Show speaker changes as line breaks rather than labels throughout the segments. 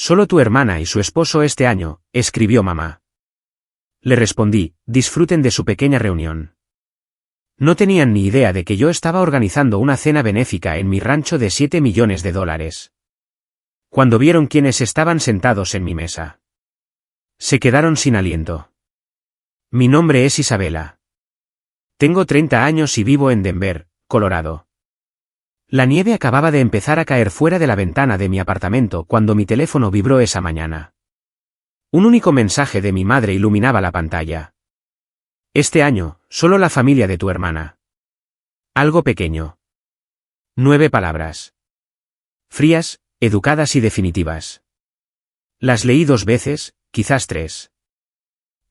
Solo tu hermana y su esposo este año, escribió mamá. Le respondí, disfruten de su pequeña reunión. No tenían ni idea de que yo estaba organizando una cena benéfica en mi rancho de $7 millones. Cuando vieron quiénes estaban sentados en mi mesa, se quedaron sin aliento. Mi nombre es Isabela. Tengo 30 años y vivo en Denver, Colorado. La nieve acababa de empezar a caer fuera de la ventana de mi apartamento cuando mi teléfono vibró esa mañana. Un único mensaje de mi madre iluminaba la pantalla. Este año, solo la familia de tu hermana. Algo pequeño. 9 palabras. Frías, educadas y definitivas. Las leí 2 veces, quizás 3.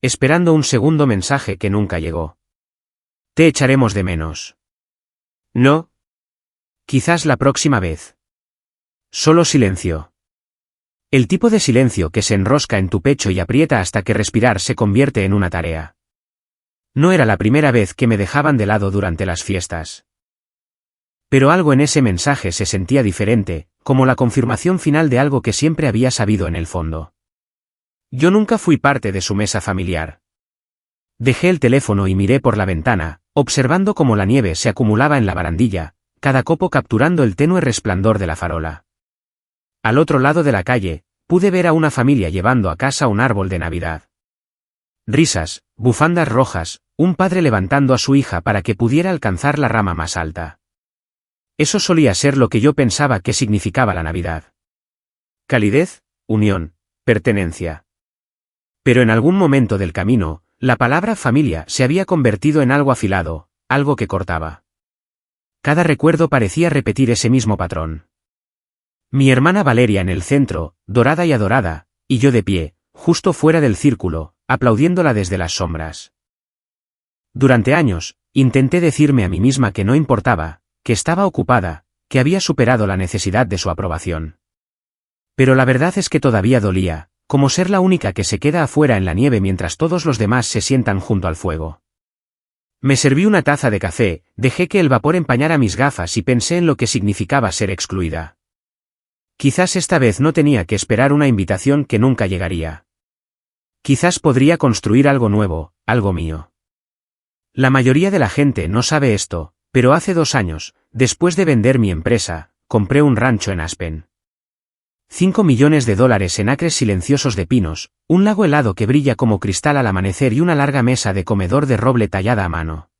Esperando un segundo mensaje que nunca llegó. Te echaremos de menos. No. Quizás la próxima vez. Solo silencio. El tipo de silencio que se enrosca en tu pecho y aprieta hasta que respirar se convierte en una tarea. No era la primera vez que me dejaban de lado durante las fiestas. Pero algo en ese mensaje se sentía diferente, como la confirmación final de algo que siempre había sabido en el fondo. Yo nunca fui parte de su mesa familiar. Dejé el teléfono y miré por la ventana, observando cómo la nieve se acumulaba en la barandilla, cada copo capturando el tenue resplandor de la farola. Al otro lado de la calle, pude ver a una familia llevando a casa un árbol de Navidad. Risas, bufandas rojas, un padre levantando a su hija para que pudiera alcanzar la rama más alta. Eso solía ser lo que yo pensaba que significaba la Navidad. Calidez, unión, pertenencia. Pero en algún momento del camino, la palabra familia se había convertido en algo afilado, algo que cortaba. Cada recuerdo parecía repetir ese mismo patrón. Mi hermana Valeria en el centro, dorada y adorada, y yo de pie, justo fuera del círculo, aplaudiéndola desde las sombras. Durante años, intenté decirme a mí misma que no importaba, que estaba ocupada, que había superado la necesidad de su aprobación. Pero la verdad es que todavía dolía, como ser la única que se queda afuera en la nieve mientras todos los demás se sientan junto al fuego. Me serví una taza de café, dejé que el vapor empañara mis gafas y pensé en lo que significaba ser excluida. Quizás esta vez no tenía que esperar una invitación que nunca llegaría. Quizás podría construir algo nuevo, algo mío. La mayoría de la gente no sabe esto, pero hace 2 años, después de vender mi empresa, compré un rancho en Aspen. $5 millones en acres silenciosos de pinos, un lago helado que brilla como cristal al amanecer y una larga mesa de comedor de roble tallada a mano.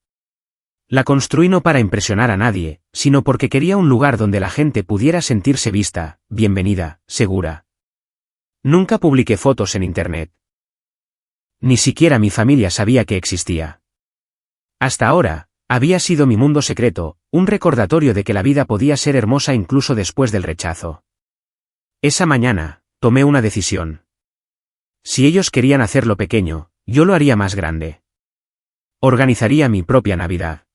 La construí no para impresionar a nadie, sino porque quería un lugar donde la gente pudiera sentirse vista, bienvenida, segura. Nunca publiqué fotos en internet. Ni siquiera mi familia sabía que existía. Hasta ahora, había sido mi mundo secreto, un recordatorio de que la vida podía ser hermosa incluso después del rechazo. Esa mañana, tomé una decisión. Si ellos querían hacerlo pequeño, yo lo haría más grande. Organizaría mi propia Navidad.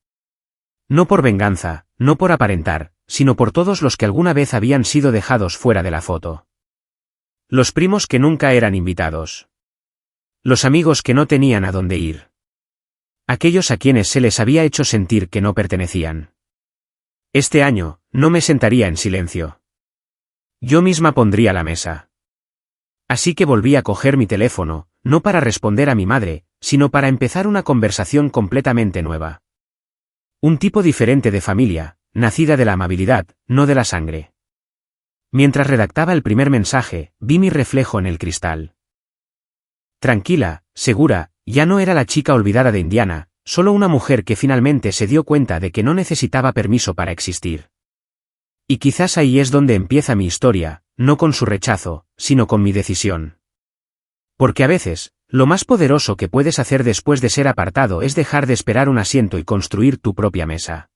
No por venganza, no por aparentar, sino por todos los que alguna vez habían sido dejados fuera de la foto. Los primos que nunca eran invitados. Los amigos que no tenían a dónde ir. Aquellos a quienes se les había hecho sentir que no pertenecían. Este año, no me sentaría en silencio. Yo misma pondría la mesa. Así que volví a coger mi teléfono, no para responder a mi madre, sino para empezar una conversación completamente nueva. Un tipo diferente de familia, nacida de la amabilidad, no de la sangre. Mientras redactaba el primer mensaje, vi mi reflejo en el cristal. Tranquila, segura, ya no era la chica olvidada de Indiana, solo una mujer que finalmente se dio cuenta de que no necesitaba permiso para existir. Y quizás ahí es donde empieza mi historia, no con su rechazo, sino con mi decisión. Porque a veces, lo más poderoso que puedes hacer después de ser apartado es dejar de esperar un asiento y construir tu propia mesa.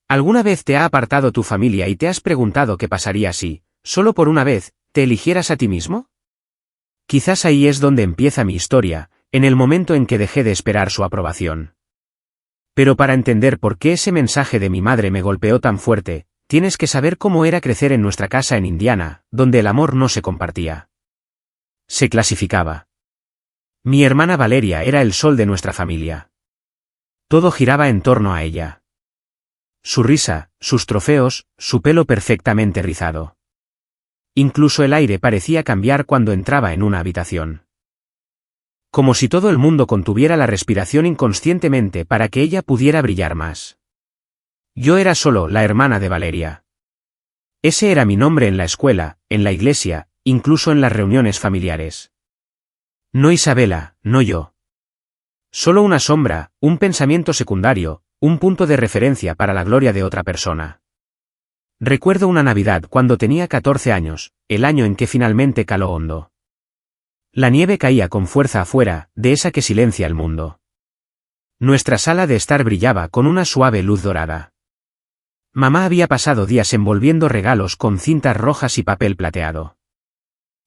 ¿Alguna vez te ha apartado tu familia y te has preguntado qué pasaría si, solo por una vez, te eligieras a ti mismo? Quizás ahí es donde empieza mi historia, en el momento en que dejé de esperar su aprobación. Pero para entender por qué ese mensaje de mi madre me golpeó tan fuerte, tienes que saber cómo era crecer en nuestra casa en Indiana, donde el amor no se compartía. Se clasificaba. Mi hermana Valeria era el sol de nuestra familia. Todo giraba en torno a ella. Su risa, sus trofeos, su pelo perfectamente rizado. Incluso el aire parecía cambiar cuando entraba en una habitación. Como si todo el mundo contuviera la respiración inconscientemente para que ella pudiera brillar más. Yo era solo la hermana de Valeria. Ese era mi nombre en la escuela, en la iglesia, incluso en las reuniones familiares. No Isabela, no yo. Solo una sombra, un pensamiento secundario, un punto de referencia para la gloria de otra persona. Recuerdo una Navidad cuando tenía 14 años, el año en que finalmente caló hondo. La nieve caía con fuerza afuera, de esa que silencia el mundo. Nuestra sala de estar brillaba con una suave luz dorada. Mamá había pasado días envolviendo regalos con cintas rojas y papel plateado.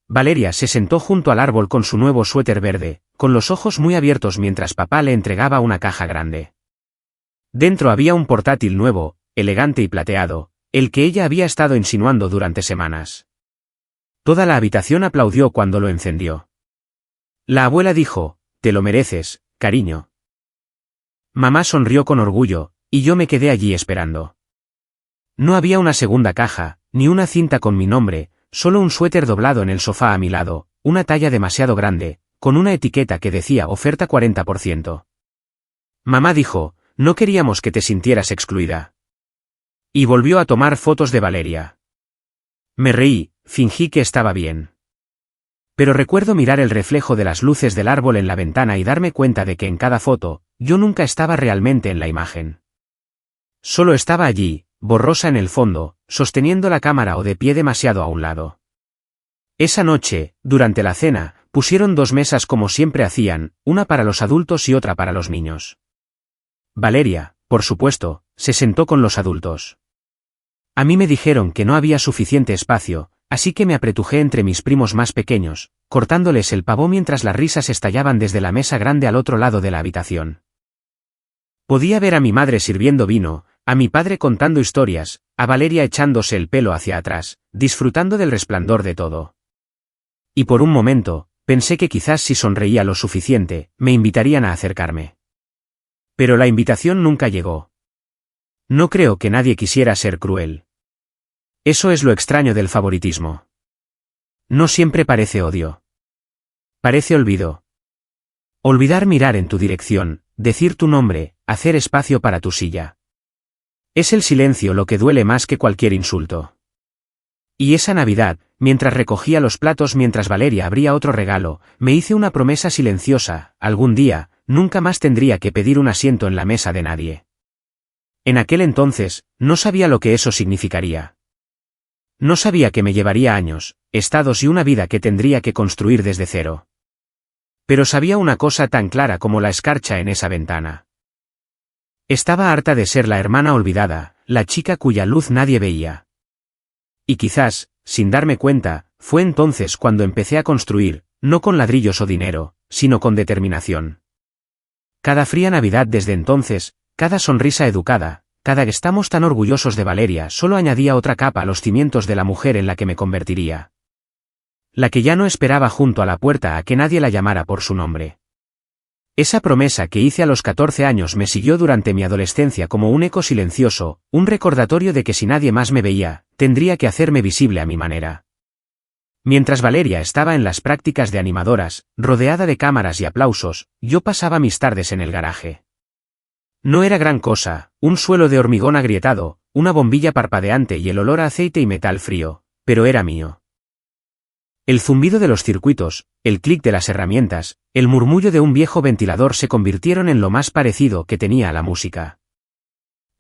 Valeria se sentó junto al árbol con su nuevo suéter verde, con los ojos muy abiertos mientras papá le entregaba una caja grande. Dentro había un portátil nuevo, elegante y plateado, el que ella había estado insinuando durante semanas. Toda la habitación aplaudió cuando lo encendió. La abuela dijo, «Te lo mereces, cariño». Mamá sonrió con orgullo, y yo me quedé allí esperando. No había una segunda caja, ni una cinta con mi nombre, solo un suéter doblado en el sofá a mi lado, una talla demasiado grande, con una etiqueta que decía oferta 40%. Mamá dijo, «No queríamos que te sintieras excluida». Y volvió a tomar fotos de Valeria. Me reí, fingí que estaba bien. Pero recuerdo mirar el reflejo de las luces del árbol en la ventana y darme cuenta de que en cada foto, yo nunca estaba realmente en la imagen. Solo estaba allí, borrosa en el fondo, sosteniendo la cámara o de pie demasiado a un lado. Esa noche, durante la cena, pusieron 2 mesas como siempre hacían, una para los adultos y otra para los niños. Valeria, por supuesto, se sentó con los adultos. A mí me dijeron que no había suficiente espacio, así que me apretujé entre mis primos más pequeños, cortándoles el pavo mientras las risas estallaban desde la mesa grande al otro lado de la habitación. Podía ver a mi madre sirviendo vino, a mi padre contando historias, a Valeria echándose el pelo hacia atrás, disfrutando del resplandor de todo. Y por un momento, pensé que quizás si sonreía lo suficiente, me invitarían a acercarme. Pero la invitación nunca llegó. No creo que nadie quisiera ser cruel. Eso es lo extraño del favoritismo. No siempre parece odio. Parece olvido. Olvidar mirar en tu dirección, decir tu nombre, hacer espacio para tu silla. Es el silencio lo que duele más que cualquier insulto. Y esa Navidad, mientras recogía los platos mientras Valeria abría otro regalo, me hice una promesa silenciosa, algún día, nunca más tendría que pedir un asiento en la mesa de nadie. En aquel entonces, no sabía lo que eso significaría. No sabía que me llevaría años, estados y una vida que tendría que construir desde cero. Pero sabía una cosa tan clara como la escarcha en esa ventana. Estaba harta de ser la hermana olvidada, la chica cuya luz nadie veía. Y quizás, sin darme cuenta, fue entonces cuando empecé a construir, no con ladrillos o dinero, sino con determinación. Cada fría Navidad desde entonces, cada sonrisa educada, cada que estamos tan orgullosos de Valeria solo añadía otra capa a los cimientos de la mujer en la que me convertiría. La que ya no esperaba junto a la puerta a que nadie la llamara por su nombre. Esa promesa que hice a los 14 años me siguió durante mi adolescencia como un eco silencioso, un recordatorio de que si nadie más me veía, tendría que hacerme visible a mi manera. Mientras Valeria estaba en las prácticas de animadoras, rodeada de cámaras y aplausos, yo pasaba mis tardes en el garaje. No era gran cosa, un suelo de hormigón agrietado, una bombilla parpadeante y el olor a aceite y metal frío, pero era mío. El zumbido de los circuitos, el clic de las herramientas, el murmullo de un viejo ventilador se convirtieron en lo más parecido que tenía a la música.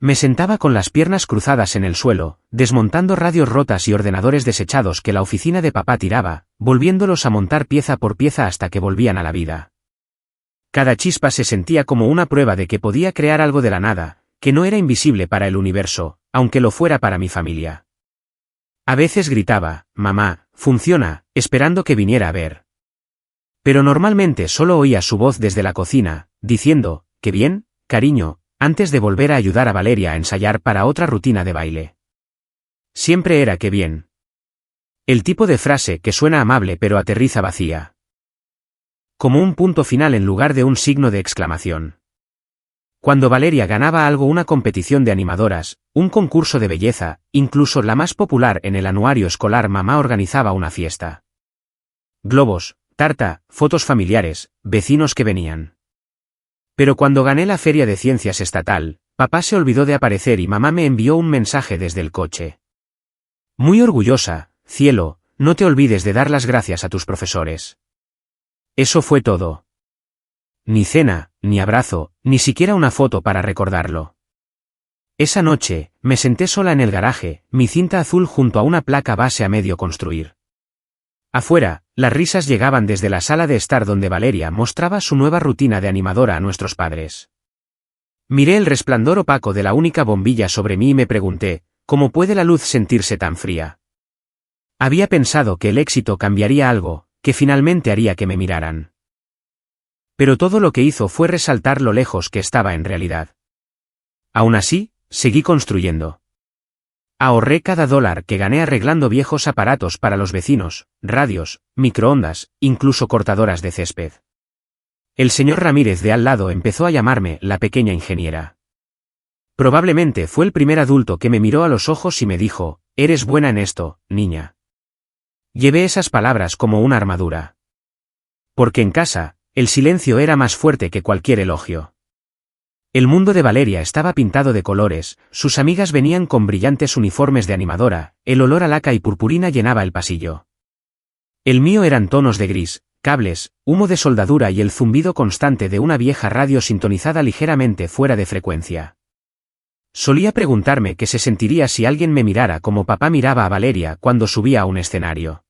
Me sentaba con las piernas cruzadas en el suelo, desmontando radios rotas y ordenadores desechados que la oficina de papá tiraba, volviéndolos a montar pieza por pieza hasta que volvían a la vida. Cada chispa se sentía como una prueba de que podía crear algo de la nada, que no era invisible para el universo, aunque lo fuera para mi familia. A veces gritaba, «Mamá, funciona», esperando que viniera a ver. Pero normalmente solo oía su voz desde la cocina, diciendo, «Qué bien, cariño», antes de volver a ayudar a Valeria a ensayar para otra rutina de baile. Siempre era «qué bien». El tipo de frase que suena amable pero aterriza vacía. Como un punto final en lugar de un signo de exclamación. Cuando Valeria ganaba algo, una competición de animadoras, un concurso de belleza, incluso la más popular en el anuario escolar. Mamá organizaba una fiesta. Globos, tarta, fotos familiares, vecinos que venían. Pero cuando gané la feria de ciencias estatal, papá se olvidó de aparecer y mamá me envió un mensaje desde el coche. Muy orgullosa, cielo, no te olvides de dar las gracias a tus profesores. Eso fue todo. Ni cena, ni abrazo, ni siquiera una foto para recordarlo. Esa noche, me senté sola en el garaje, mi cinta azul junto a una placa base a medio construir. Afuera, las risas llegaban desde la sala de estar donde Valeria mostraba su nueva rutina de animadora a nuestros padres. Miré el resplandor opaco de la única bombilla sobre mí y me pregunté, ¿cómo puede la luz sentirse tan fría? Había pensado que el éxito cambiaría algo, que finalmente haría que me miraran. Pero todo lo que hizo fue resaltar lo lejos que estaba en realidad. Aún así, seguí construyendo. Ahorré cada dólar que gané arreglando viejos aparatos para los vecinos, radios, microondas, incluso cortadoras de césped. El señor Ramírez de al lado empezó a llamarme la pequeña ingeniera. Probablemente fue el primer adulto que me miró a los ojos y me dijo, «Eres buena en esto, niña». Llevé esas palabras como una armadura. Porque en casa, el silencio era más fuerte que cualquier elogio. El mundo de Valeria estaba pintado de colores, sus amigas venían con brillantes uniformes de animadora, el olor a laca y purpurina llenaba el pasillo. El mío eran tonos de gris, cables, humo de soldadura y el zumbido constante de una vieja radio sintonizada ligeramente fuera de frecuencia. Solía preguntarme qué se sentiría si alguien me mirara como papá miraba a Valeria cuando subía a un escenario.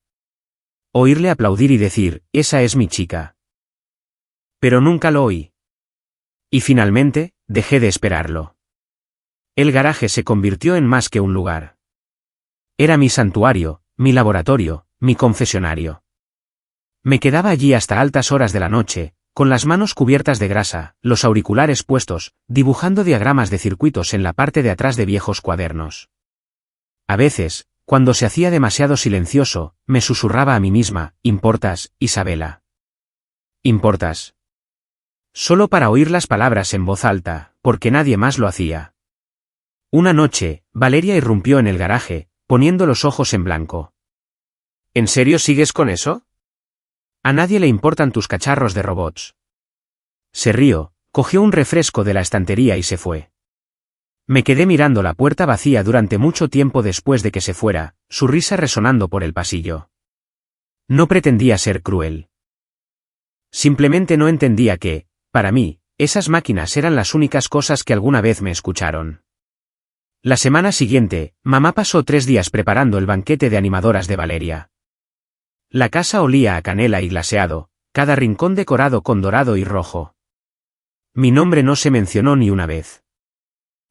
Oírle aplaudir y decir, «Esa es mi chica». Pero nunca lo oí. Y finalmente, dejé de esperarlo. El garaje se convirtió en más que un lugar. Era mi santuario, mi laboratorio, mi confesionario. Me quedaba allí hasta altas horas de la noche, con las manos cubiertas de grasa, los auriculares puestos, dibujando diagramas de circuitos en la parte de atrás de viejos cuadernos. A veces, cuando se hacía demasiado silencioso, me susurraba a mí misma, «¿Importas, Isabela? ¿Importas?» Solo para oír las palabras en voz alta, porque nadie más lo hacía. Una noche, Valeria irrumpió en el garaje, poniendo los ojos en blanco. ¿En serio sigues con eso? A nadie le importan tus cacharros de robots. Se rió, cogió un refresco de la estantería y se fue. Me quedé mirando la puerta vacía durante mucho tiempo después de que se fuera, su risa resonando por el pasillo. No pretendía ser cruel. Simplemente no entendía que, para mí, esas máquinas eran las únicas cosas que alguna vez me escucharon. La semana siguiente, mamá pasó 3 días preparando el banquete de animadoras de Valeria. La casa olía a canela y glaseado, cada rincón decorado con dorado y rojo. Mi nombre no se mencionó ni una vez.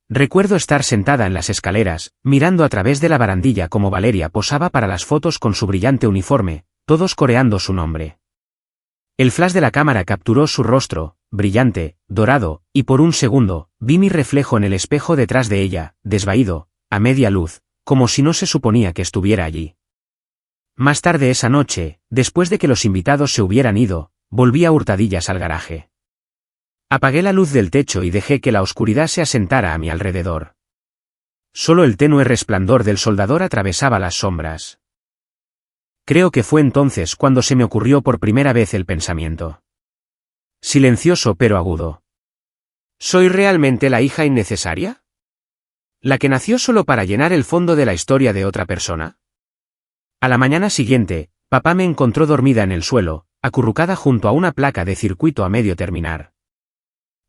Recuerdo estar sentada en las escaleras, mirando a través de la barandilla como Valeria posaba para las fotos con su brillante uniforme, todos coreando su nombre. El flash de la cámara capturó su rostro, brillante, dorado, y por un segundo, vi mi reflejo en el espejo detrás de ella, desvaído, a media luz, como si no se suponía que estuviera allí. Más tarde esa noche, después de que los invitados se hubieran ido, volví a hurtadillas al garaje. Apagué la luz del techo y dejé que la oscuridad se asentara a mi alrededor. Solo el tenue resplandor del soldador atravesaba las sombras. Creo que fue entonces cuando se me ocurrió por primera vez el pensamiento. Silencioso pero agudo. ¿Soy realmente la hija innecesaria? ¿La que nació solo para llenar el fondo de la historia de otra persona? A la mañana siguiente, papá me encontró dormida en el suelo, acurrucada junto a una placa de circuito a medio terminar.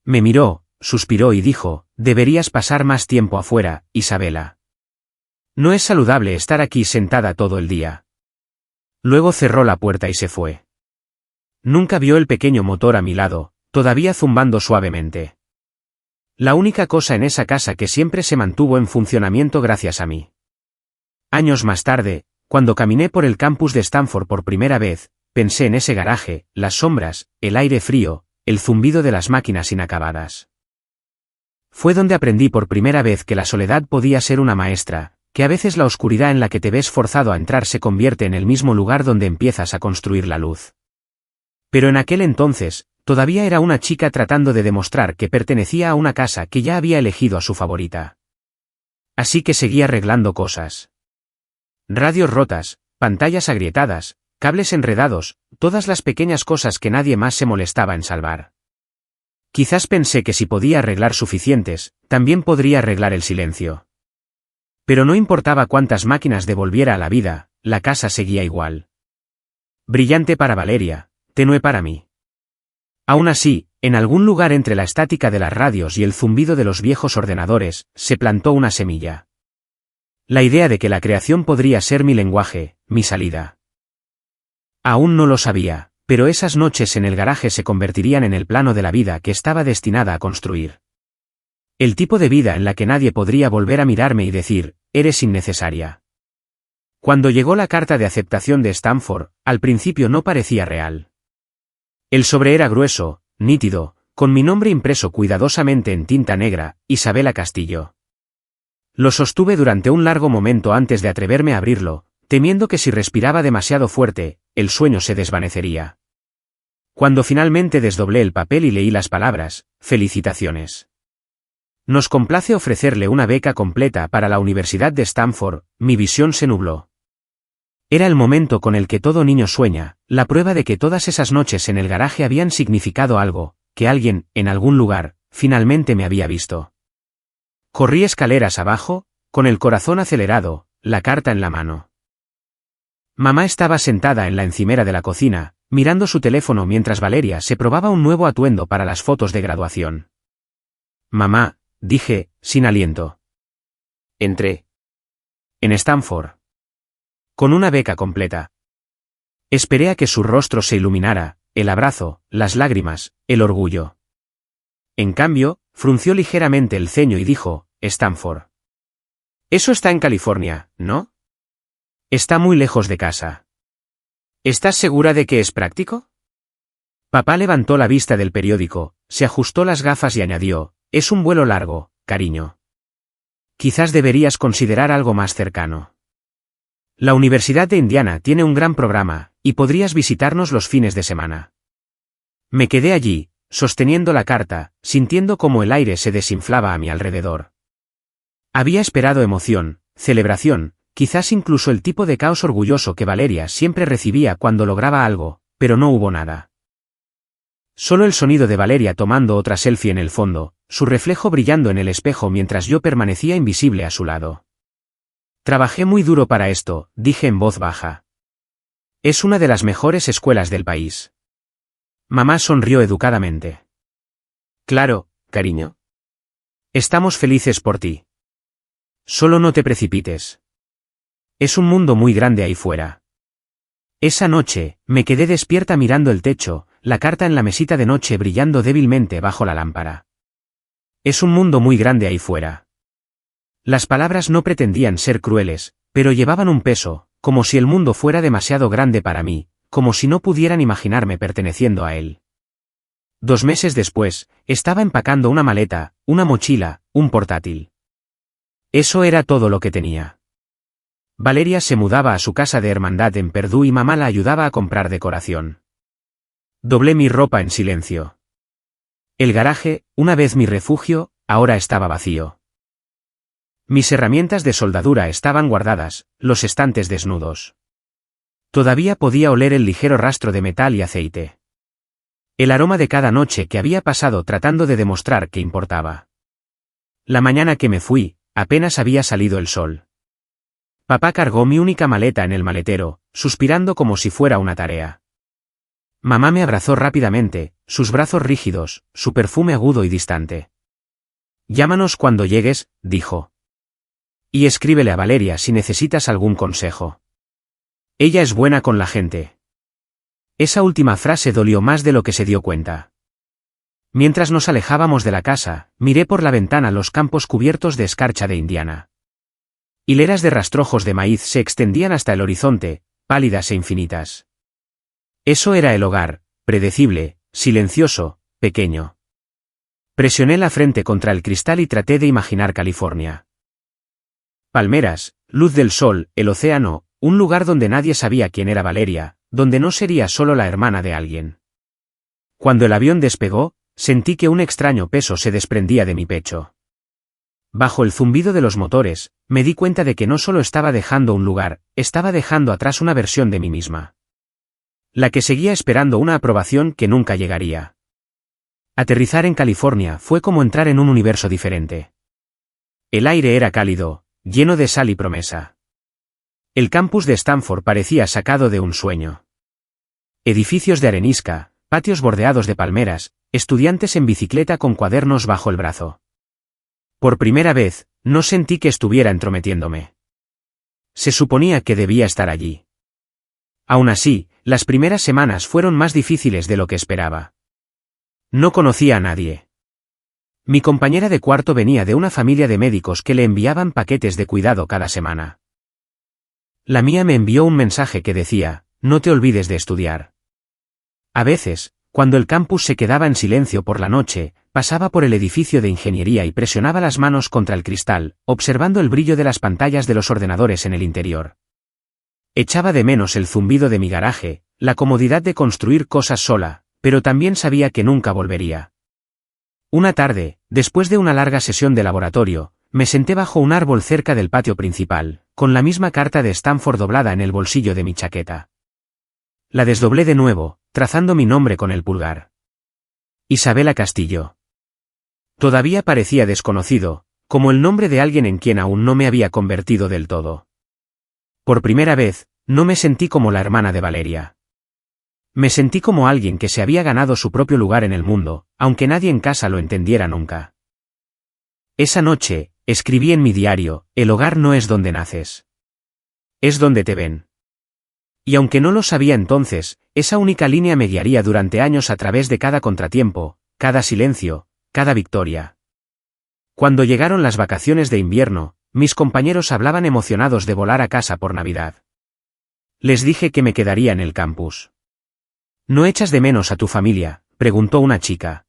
Me miró, suspiró y dijo, «Deberías pasar más tiempo afuera, Isabela. No es saludable estar aquí sentada todo el día». Luego cerró la puerta y se fue. Nunca vio el pequeño motor a mi lado, todavía zumbando suavemente. La única cosa en esa casa que siempre se mantuvo en funcionamiento gracias a mí. Años más tarde, cuando caminé por el campus de Stanford por primera vez, pensé en ese garaje, las sombras, el aire frío, el zumbido de las máquinas inacabadas. Fue donde aprendí por primera vez que la soledad podía ser una maestra, que a veces la oscuridad en la que te ves forzado a entrar se convierte en el mismo lugar donde empiezas a construir la luz. Pero en aquel entonces, todavía era una chica tratando de demostrar que pertenecía a una casa que ya había elegido a su favorita. así que seguí arreglando cosas. Radios rotas, pantallas agrietadas, cables enredados, todas las pequeñas cosas que nadie más se molestaba en salvar. Quizás pensé que si podía arreglar suficientes, también podría arreglar el silencio. Pero no importaba cuántas máquinas devolviera a la vida, la casa seguía igual. Brillante para Valeria, tenue para mí. Aún así, en algún lugar entre la estática de las radios y el zumbido de los viejos ordenadores, se plantó una semilla. La idea de que la creación podría ser mi lenguaje, mi salida. Aún no lo sabía, pero esas noches en el garaje se convertirían en el plano de la vida que estaba destinada a construir. El tipo de vida en la que nadie podría volver a mirarme y decir, eres innecesaria. Cuando llegó la carta de aceptación de Stanford, al principio no parecía real. El sobre era grueso, nítido, con mi nombre impreso cuidadosamente en tinta negra, Isabela Castillo. Lo sostuve durante un largo momento antes de atreverme a abrirlo, temiendo que si respiraba demasiado fuerte, el sueño se desvanecería. Cuando finalmente desdoblé el papel y leí las palabras, felicitaciones. Nos complace ofrecerle una beca completa para la Universidad de Stanford, mi visión se nubló. Era el momento con el que todo niño sueña, la prueba de que todas esas noches en el garaje habían significado algo, que alguien, en algún lugar, finalmente me había visto. Corrí escaleras abajo, con el corazón acelerado, la carta en la mano. Mamá estaba sentada en la encimera de la cocina, mirando su teléfono mientras Valeria se probaba un nuevo atuendo para las fotos de graduación. Mamá, dije, sin aliento. Entré. En Stanford. Con una beca completa. Esperé a que su rostro se iluminara, el abrazo, las lágrimas, el orgullo. En cambio, frunció ligeramente el ceño y dijo, Stanford. Eso está en California, ¿no? Está muy lejos de casa. ¿Estás segura de que es práctico? Papá levantó la vista del periódico, se ajustó las gafas y añadió, es un vuelo largo, cariño. Quizás deberías considerar algo más cercano. La Universidad de Indiana tiene un gran programa, y podrías visitarnos los fines de semana. Me quedé allí, sosteniendo la carta, sintiendo cómo el aire se desinflaba a mi alrededor. Había esperado emoción, celebración, quizás incluso el tipo de caos orgulloso que Valeria siempre recibía cuando lograba algo, pero no hubo nada. Solo el sonido de Valeria tomando otra selfie en el fondo, su reflejo brillando en el espejo mientras yo permanecía invisible a su lado. Trabajé muy duro para esto, dije en voz baja. Es una de las mejores escuelas del país. Mamá sonrió educadamente. Claro, cariño. Estamos felices por ti. Solo no te precipites. Es un mundo muy grande ahí fuera. Esa noche, me quedé despierta mirando el techo, la carta en la mesita de noche brillando débilmente bajo la lámpara. Es un mundo muy grande ahí fuera. Las palabras no pretendían ser crueles, pero llevaban un peso, como si el mundo fuera demasiado grande para mí, como si no pudieran imaginarme perteneciendo a él. 2 meses después, estaba empacando una maleta, una mochila, un portátil. Eso era todo lo que tenía. Valeria se mudaba a su casa de hermandad en Perdue y mamá la ayudaba a comprar decoración. Doblé mi ropa en silencio. El garaje, una vez mi refugio, ahora estaba vacío. Mis herramientas de soldadura estaban guardadas, los estantes desnudos. Todavía podía oler el ligero rastro de metal y aceite. El aroma de cada noche que había pasado tratando de demostrar que importaba. La mañana que me fui, apenas había salido el sol. Papá cargó mi única maleta en el maletero, suspirando como si fuera una tarea. Mamá me abrazó rápidamente, sus brazos rígidos, su perfume agudo y distante. Llámanos cuando llegues, dijo. Y escríbele a Valeria si necesitas algún consejo. Ella es buena con la gente. Esa última frase dolió más de lo que se dio cuenta. Mientras nos alejábamos de la casa, miré por la ventana los campos cubiertos de escarcha de Indiana. Hileras de rastrojos de maíz se extendían hasta el horizonte, pálidas e infinitas. Eso era el hogar, predecible, silencioso, pequeño. Presioné la frente contra el cristal y traté de imaginar California. Palmeras, luz del sol, el océano, un lugar donde nadie sabía quién era Valeria, donde no sería solo la hermana de alguien. Cuando el avión despegó, sentí que un extraño peso se desprendía de mi pecho. bajo el zumbido de los motores, me di cuenta de que no solo estaba dejando un lugar, estaba dejando atrás una versión de mí misma. La que seguía esperando una aprobación que nunca llegaría. Aterrizar en California fue como entrar en un universo diferente. El aire era cálido, lleno de sal y promesa. El campus de Stanford parecía sacado de un sueño. Edificios de arenisca, patios bordeados de palmeras, estudiantes en bicicleta con cuadernos bajo el brazo. Por primera vez, no sentí que estuviera entrometiéndome. Se suponía que debía estar allí. Aún así, las primeras semanas fueron más difíciles de lo que esperaba. No conocía a nadie. Mi compañera de cuarto venía de una familia de médicos que le enviaban paquetes de cuidado cada semana. La mía me envió un mensaje que decía, no te olvides de estudiar. A veces, cuando el campus se quedaba en silencio por la noche, pasaba por el edificio de ingeniería y presionaba las manos contra el cristal, observando el brillo de las pantallas de los ordenadores en el interior. Echaba de menos el zumbido de mi garaje, la comodidad de construir cosas sola, pero también sabía que nunca volvería. Una tarde, después de una larga sesión de laboratorio, me senté bajo un árbol cerca del patio principal, con la misma carta de Stanford doblada en el bolsillo de mi chaqueta. La desdoblé de nuevo, trazando mi nombre con el pulgar. Isabela Castillo. Todavía parecía desconocido, como el nombre de alguien en quien aún no me había convertido del todo. Por primera vez, no me sentí como la hermana de Valeria. Me sentí como alguien que se había ganado su propio lugar en el mundo, aunque nadie en casa lo entendiera nunca. Esa noche, escribí en mi diario, el hogar no es donde naces. Es donde te ven. Y aunque no lo sabía entonces, esa única línea me guiaría durante años a través de cada contratiempo, cada silencio, cada victoria. Cuando llegaron las vacaciones de invierno, mis compañeros hablaban emocionados de volar a casa por Navidad. Les dije que me quedaría en el campus. ¿No echas de menos a tu familia?, preguntó una chica.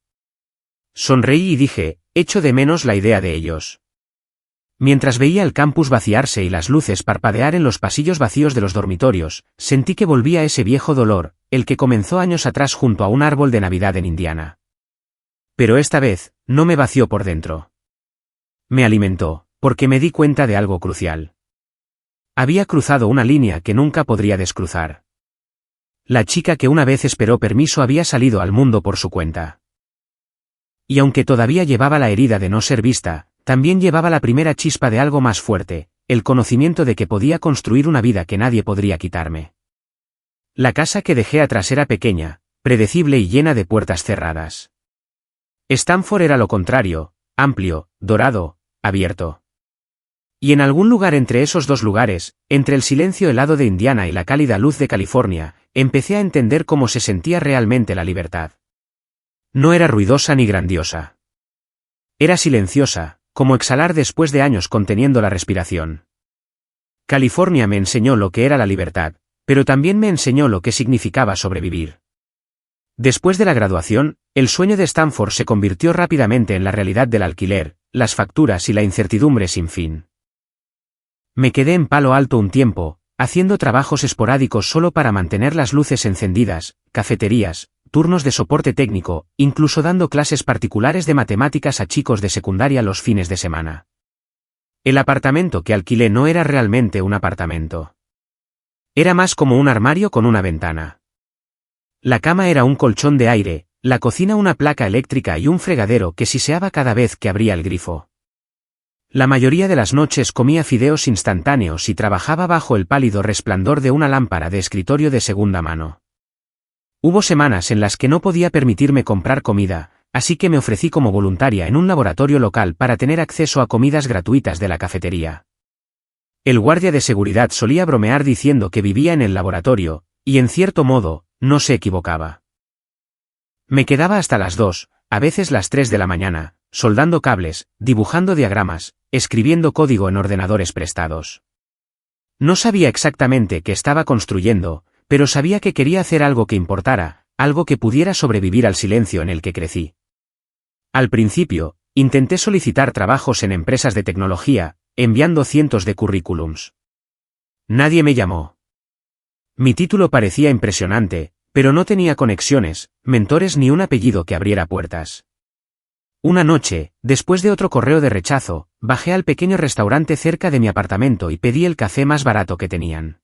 Sonreí y dije, echo de menos la idea de ellos. Mientras veía el campus vaciarse y las luces parpadear en los pasillos vacíos de los dormitorios, sentí que volvía ese viejo dolor, el que comenzó años atrás junto a un árbol de Navidad en Indiana. Pero esta vez, no me vació por dentro. Me alimentó, porque me di cuenta de algo crucial. Había cruzado una línea que nunca podría descruzar. La chica que una vez esperó permiso había salido al mundo por su cuenta. Y aunque todavía llevaba la herida de no ser vista, también llevaba la primera chispa de algo más fuerte, el conocimiento de que podía construir una vida que nadie podría quitarme. La casa que dejé atrás era pequeña, predecible y llena de puertas cerradas. Stanford era lo contrario, amplio, dorado, abierto. Y en algún lugar entre esos dos lugares, entre el silencio helado de Indiana y la cálida luz de California, empecé a entender cómo se sentía realmente la libertad. No era ruidosa ni grandiosa. Era silenciosa, como exhalar después de años conteniendo la respiración. California me enseñó lo que era la libertad, pero también me enseñó lo que significaba sobrevivir. Después de la graduación, el sueño de Stanford se convirtió rápidamente en la realidad del alquiler, las facturas y la incertidumbre sin fin. Me quedé en Palo Alto un tiempo, haciendo trabajos esporádicos solo para mantener las luces encendidas, cafeterías, turnos de soporte técnico, incluso dando clases particulares de matemáticas a chicos de secundaria los fines de semana. El apartamento que alquilé no era realmente un apartamento. Era más como un armario con una ventana. La cama era un colchón de aire, la cocina una placa eléctrica y un fregadero que siseaba cada vez que abría el grifo. La mayoría de las noches comía fideos instantáneos y trabajaba bajo el pálido resplandor de una lámpara de escritorio de segunda mano. Hubo semanas en las que no podía permitirme comprar comida, así que me ofrecí como voluntaria en un laboratorio local para tener acceso a comidas gratuitas de la cafetería. El guardia de seguridad solía bromear diciendo que vivía en el laboratorio, y en cierto modo, no se equivocaba. Me quedaba hasta las 2, a veces las 3 de la mañana, soldando cables, dibujando diagramas, escribiendo código en ordenadores prestados. No sabía exactamente qué estaba construyendo, pero sabía que quería hacer algo que importara, algo que pudiera sobrevivir al silencio en el que crecí. Al principio, intenté solicitar trabajos en empresas de tecnología, enviando cientos de currículums. Nadie me llamó. Mi título parecía impresionante, pero no tenía conexiones, mentores ni un apellido que abriera puertas. Una noche, después de otro correo de rechazo, bajé al pequeño restaurante cerca de mi apartamento y pedí el café más barato que tenían.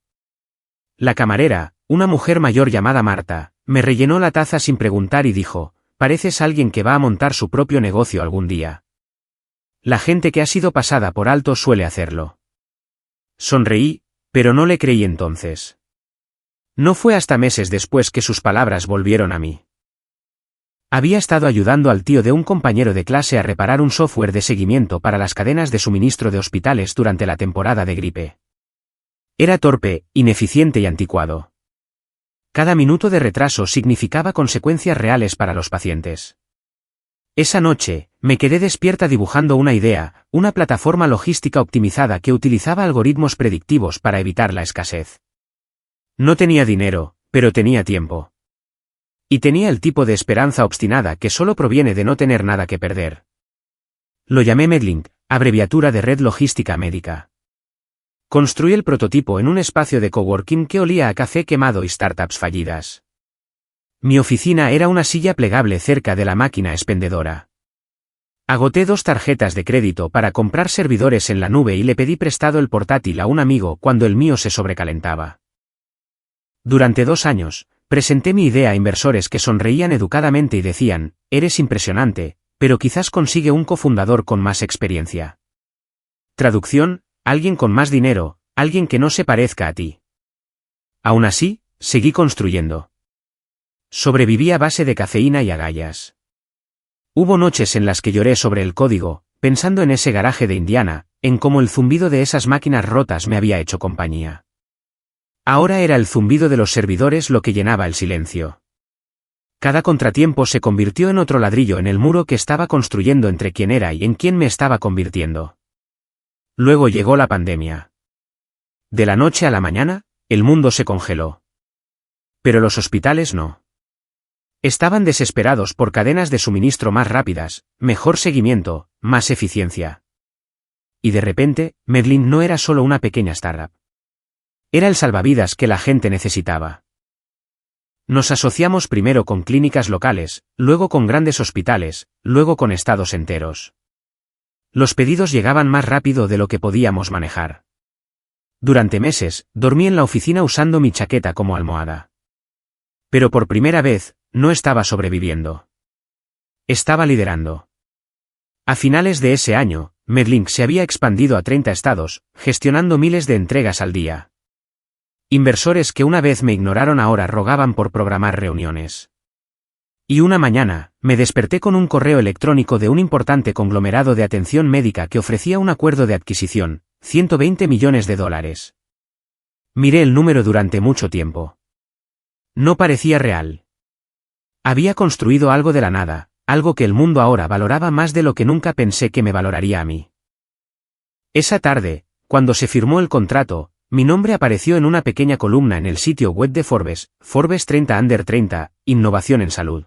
La camarera, una mujer mayor llamada Marta, me rellenó la taza sin preguntar y dijo: «Pareces alguien que va a montar su propio negocio algún día». La gente que ha sido pasada por alto suele hacerlo. Sonreí, pero no le creí entonces. No fue hasta meses después que sus palabras volvieron a mí. Había estado ayudando al tío de un compañero de clase a reparar un software de seguimiento para las cadenas de suministro de hospitales durante la temporada de gripe. Era torpe, ineficiente y anticuado. Cada minuto de retraso significaba consecuencias reales para los pacientes. Esa noche, me quedé despierta dibujando una idea, una plataforma logística optimizada que utilizaba algoritmos predictivos para evitar la escasez. No tenía dinero, pero tenía tiempo. Y tenía el tipo de esperanza obstinada que solo proviene de no tener nada que perder. Lo llamé Medlink, abreviatura de Red Logística Médica. Construí el prototipo en un espacio de coworking que olía a café quemado y startups fallidas. Mi oficina era una silla plegable cerca de la máquina expendedora. Agoté 2 tarjetas de crédito para comprar servidores en la nube y le pedí prestado el portátil a un amigo cuando el mío se sobrecalentaba. Durante 2 años, presenté mi idea a inversores que sonreían educadamente y decían: «Eres impresionante, pero quizás consigue un cofundador con más experiencia». Traducción: alguien con más dinero, alguien que no se parezca a ti. Aún así, seguí construyendo. Sobreviví a base de cafeína y agallas. Hubo noches en las que lloré sobre el código, pensando en ese garaje de Indiana, en cómo el zumbido de esas máquinas rotas me había hecho compañía. Ahora era el zumbido de los servidores lo que llenaba el silencio. Cada contratiempo se convirtió en otro ladrillo en el muro que estaba construyendo entre quién era y en quién me estaba convirtiendo. Luego llegó la pandemia. De la noche a la mañana, el mundo se congeló. Pero los hospitales no. Estaban desesperados por cadenas de suministro más rápidas, mejor seguimiento, más eficiencia. Y de repente, Medlink no era solo una pequeña startup. Era el salvavidas que la gente necesitaba. Nos asociamos primero con clínicas locales, luego con grandes hospitales, luego con estados enteros. Los pedidos llegaban más rápido de lo que podíamos manejar. Durante meses, dormí en la oficina usando mi chaqueta como almohada. Pero por primera vez, no estaba sobreviviendo. Estaba liderando. A finales de ese año, Medlink se había expandido a 30 estados, gestionando miles de entregas al día. Inversores que una vez me ignoraron ahora rogaban por programar reuniones. Y una mañana, me desperté con un correo electrónico de un importante conglomerado de atención médica que ofrecía un acuerdo de adquisición, $120 millones. Miré el número durante mucho tiempo. No parecía real. Había construido algo de la nada, algo que el mundo ahora valoraba más de lo que nunca pensé que me valoraría a mí. Esa tarde, cuando se firmó el contrato, mi nombre apareció en una pequeña columna en el sitio web de Forbes, Forbes 30 Under 30, Innovación en Salud.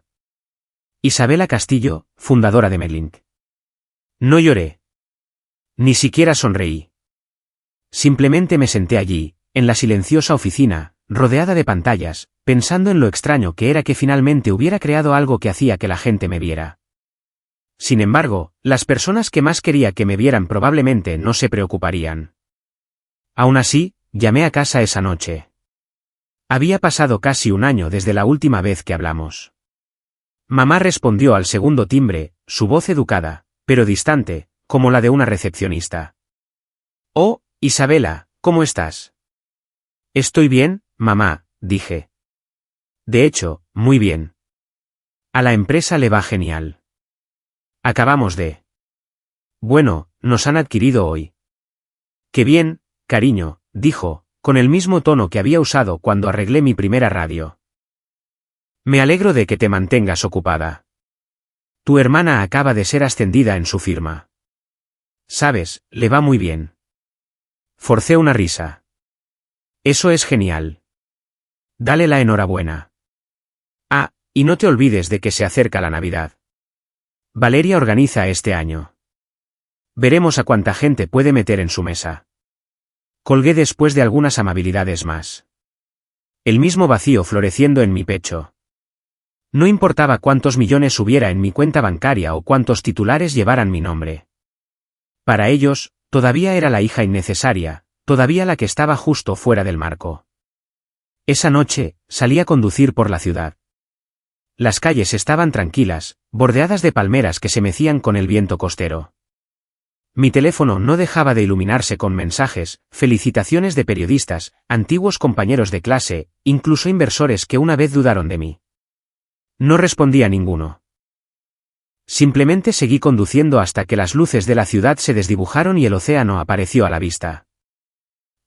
Isabela Castillo, fundadora de Medlink. No lloré. Ni siquiera sonreí. Simplemente me senté allí, en la silenciosa oficina, rodeada de pantallas, pensando en lo extraño que era que finalmente hubiera creado algo que hacía que la gente me viera. Sin embargo, las personas que más quería que me vieran probablemente no se preocuparían. Aún así, llamé a casa esa noche. Había pasado casi un año desde la última vez que hablamos. Mamá respondió al segundo timbre, su voz educada, pero distante, como la de una recepcionista. «Oh, Isabela, ¿cómo estás?» «Estoy bien, mamá», dije. «De hecho, muy bien. A la empresa le va genial. Acabamos de... Bueno, nos han adquirido hoy». «Qué bien, cariño», dijo, con el mismo tono que había usado cuando arreglé mi primera radio. «Me alegro de que te mantengas ocupada. Tu hermana acaba de ser ascendida en su firma. Sabes, le va muy bien». Forcé una risa. «Eso es genial. Dale la enhorabuena. Ah, y no te olvides de que se acerca la Navidad. Valeria organiza este año. Veremos a cuánta gente puede meter en su mesa». Colgué después de algunas amabilidades más. El mismo vacío floreciendo en mi pecho. No importaba cuántos millones hubiera en mi cuenta bancaria o cuántos titulares llevaran mi nombre. Para ellos, todavía era la hija innecesaria, todavía la que estaba justo fuera del marco. Esa noche, salí a conducir por la ciudad. Las calles estaban tranquilas, bordeadas de palmeras que se mecían con el viento costero. Mi teléfono no dejaba de iluminarse con mensajes, felicitaciones de periodistas, antiguos compañeros de clase, incluso inversores que una vez dudaron de mí. No respondí a ninguno. Simplemente seguí conduciendo hasta que las luces de la ciudad se desdibujaron y el océano apareció a la vista.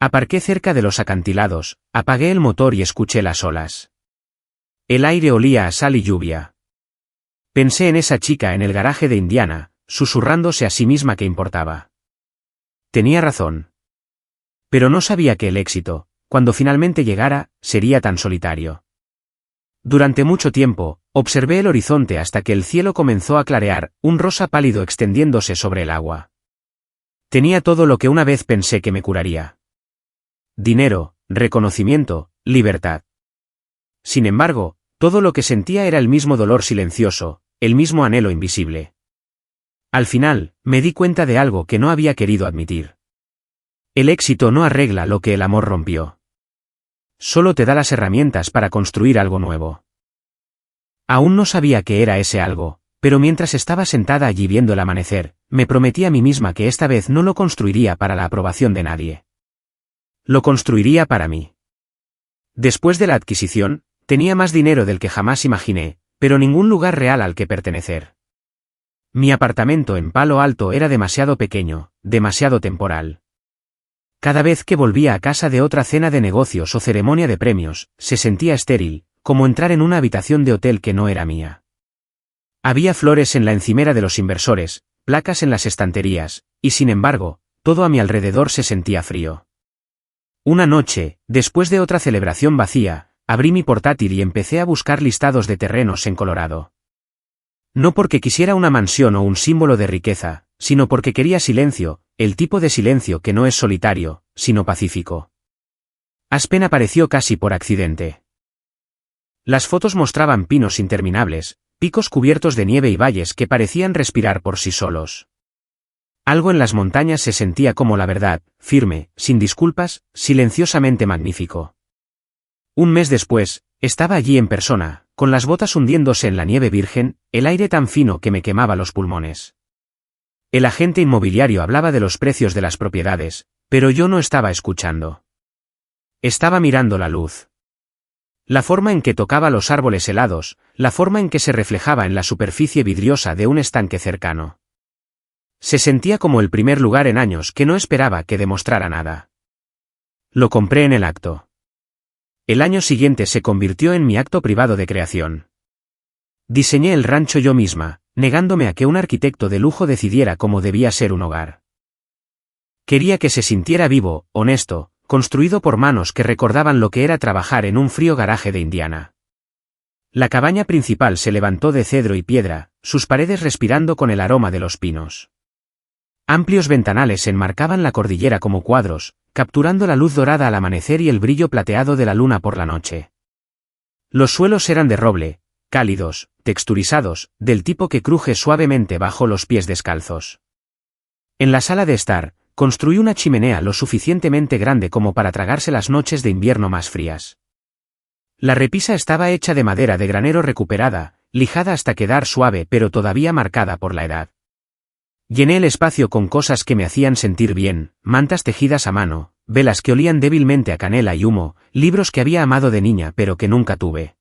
Aparqué cerca de los acantilados, apagué el motor y escuché las olas. El aire olía a sal y lluvia. Pensé en esa chica en el garaje de Indiana, susurrándose a sí misma que importaba. Tenía razón. Pero no sabía que el éxito, cuando finalmente llegara, sería tan solitario. Durante mucho tiempo, observé el horizonte hasta que el cielo comenzó a clarear, un rosa pálido extendiéndose sobre el agua. Tenía todo lo que una vez pensé que me curaría. Dinero, reconocimiento, libertad. Sin embargo, todo lo que sentía era el mismo dolor silencioso, el mismo anhelo invisible. Al final, me di cuenta de algo que no había querido admitir. El éxito no arregla lo que el amor rompió. Solo te da las herramientas para construir algo nuevo. Aún no sabía qué era ese algo, pero mientras estaba sentada allí viendo el amanecer, me prometí a mí misma que esta vez no lo construiría para la aprobación de nadie. Lo construiría para mí. Después de la adquisición, tenía más dinero del que jamás imaginé, pero ningún lugar real al que pertenecer. Mi apartamento en Palo Alto era demasiado pequeño, demasiado temporal. Cada vez que volvía a casa de otra cena de negocios o ceremonia de premios, se sentía estéril, como entrar en una habitación de hotel que no era mía. Había flores en la encimera de los inversores, placas en las estanterías, y sin embargo, todo a mi alrededor se sentía frío. Una noche, después de otra celebración vacía, abrí mi portátil y empecé a buscar listados de terrenos en Colorado. No porque quisiera una mansión o un símbolo de riqueza, sino porque quería silencio, el tipo de silencio que no es solitario, sino pacífico. Aspen apareció casi por accidente. Las fotos mostraban pinos interminables, picos cubiertos de nieve y valles que parecían respirar por sí solos. Algo en las montañas se sentía como la verdad, firme, sin disculpas, silenciosamente magnífico. Un mes después, estaba allí en persona, con las botas hundiéndose en la nieve virgen, el aire tan fino que me quemaba los pulmones. El agente inmobiliario hablaba de los precios de las propiedades, pero yo no estaba escuchando. Estaba mirando la luz. La forma en que tocaba los árboles helados, la forma en que se reflejaba en la superficie vidriosa de un estanque cercano. Se sentía como el primer lugar en años que no esperaba que demostrara nada. Lo compré en el acto. El año siguiente se convirtió en mi acto privado de creación. Diseñé el rancho yo misma, negándome a que un arquitecto de lujo decidiera cómo debía ser un hogar. Quería que se sintiera vivo, honesto, construido por manos que recordaban lo que era trabajar en un frío garaje de Indiana. La cabaña principal se levantó de cedro y piedra, sus paredes respirando con el aroma de los pinos. Amplios ventanales enmarcaban la cordillera como cuadros, capturando la luz dorada al amanecer y el brillo plateado de la luna por la noche. Los suelos eran de roble, cálidos, texturizados, del tipo que cruje suavemente bajo los pies descalzos. En la sala de estar, construí una chimenea lo suficientemente grande como para tragarse las noches de invierno más frías. La repisa estaba hecha de madera de granero recuperada, lijada hasta quedar suave pero todavía marcada por la edad. Llené el espacio con cosas que me hacían sentir bien, mantas tejidas a mano, velas que olían débilmente a canela y humo, libros que había amado de niña pero que nunca tuve.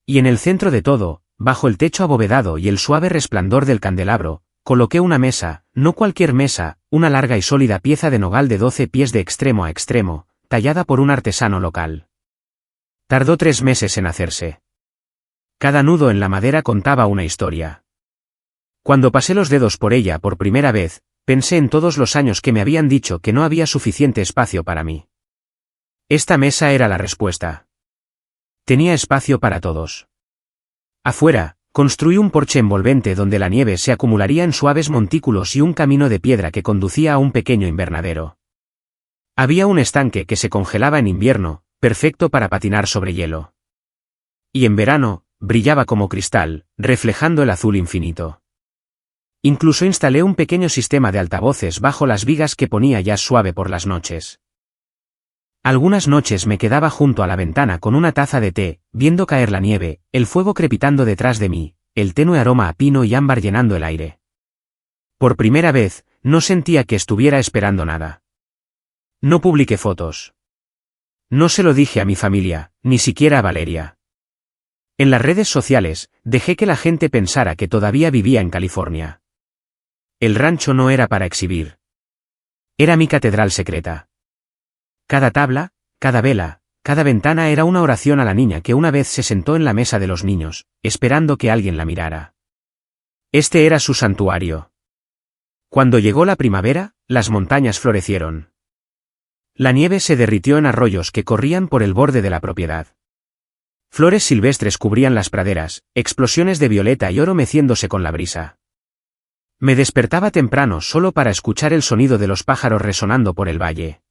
Y en el centro de todo, bajo el techo abovedado y el suave resplandor del candelabro, coloqué una mesa, no cualquier mesa, una larga y sólida pieza de nogal de 12 pies de extremo a extremo, tallada por un artesano local. Tardó 3 meses en hacerse. Cada nudo en la madera contaba una historia. Cuando pasé los dedos por ella por primera vez, pensé en todos los años que me habían dicho que no había suficiente espacio para mí. Esta mesa era la respuesta. Tenía espacio para todos. Afuera, construí un porche envolvente donde la nieve se acumularía en suaves montículos y un camino de piedra que conducía a un pequeño invernadero. Había un estanque que se congelaba en invierno, perfecto para patinar sobre hielo. Y en verano, brillaba como cristal, reflejando el azul infinito. Incluso instalé un pequeño sistema de altavoces bajo las vigas que ponía jazz suave por las noches. Algunas noches me quedaba junto a la ventana con una taza de té, viendo caer la nieve, el fuego crepitando detrás de mí, el tenue aroma a pino y ámbar llenando el aire. Por primera vez, no sentía que estuviera esperando nada. No publiqué fotos. No se lo dije a mi familia, ni siquiera a Valeria. En las redes sociales, dejé que la gente pensara que todavía vivía en California. El rancho no era para exhibir. Era mi catedral secreta. Cada tabla, cada vela, cada ventana era una oración a la niña que una vez se sentó en la mesa de los niños, esperando que alguien la mirara. Este era su santuario. Cuando llegó la primavera, las montañas florecieron. La nieve se derritió en arroyos que corrían por el borde de la propiedad. Flores silvestres cubrían las praderas, explosiones de violeta y oro meciéndose con la brisa. Me despertaba temprano solo para escuchar el sonido de los pájaros resonando por el valle.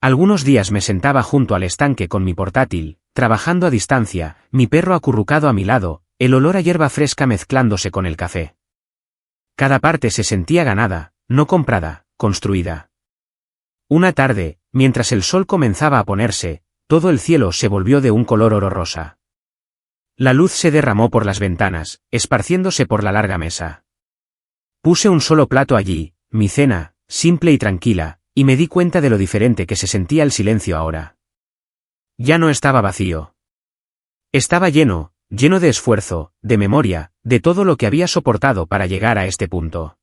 Algunos días me sentaba junto al estanque con mi portátil, trabajando a distancia, mi perro acurrucado a mi lado, el olor a hierba fresca mezclándose con el café. Cada parte se sentía ganada, no comprada, construida. Una tarde, mientras el sol comenzaba a ponerse, todo el cielo se volvió de un color oro rosa. La luz se derramó por las ventanas, esparciéndose por la larga mesa. Puse un solo plato allí, mi cena, simple y tranquila, y me di cuenta de lo diferente que se sentía el silencio ahora. Ya no estaba vacío. Estaba lleno de esfuerzo, de memoria, de todo lo que había soportado para llegar a este punto.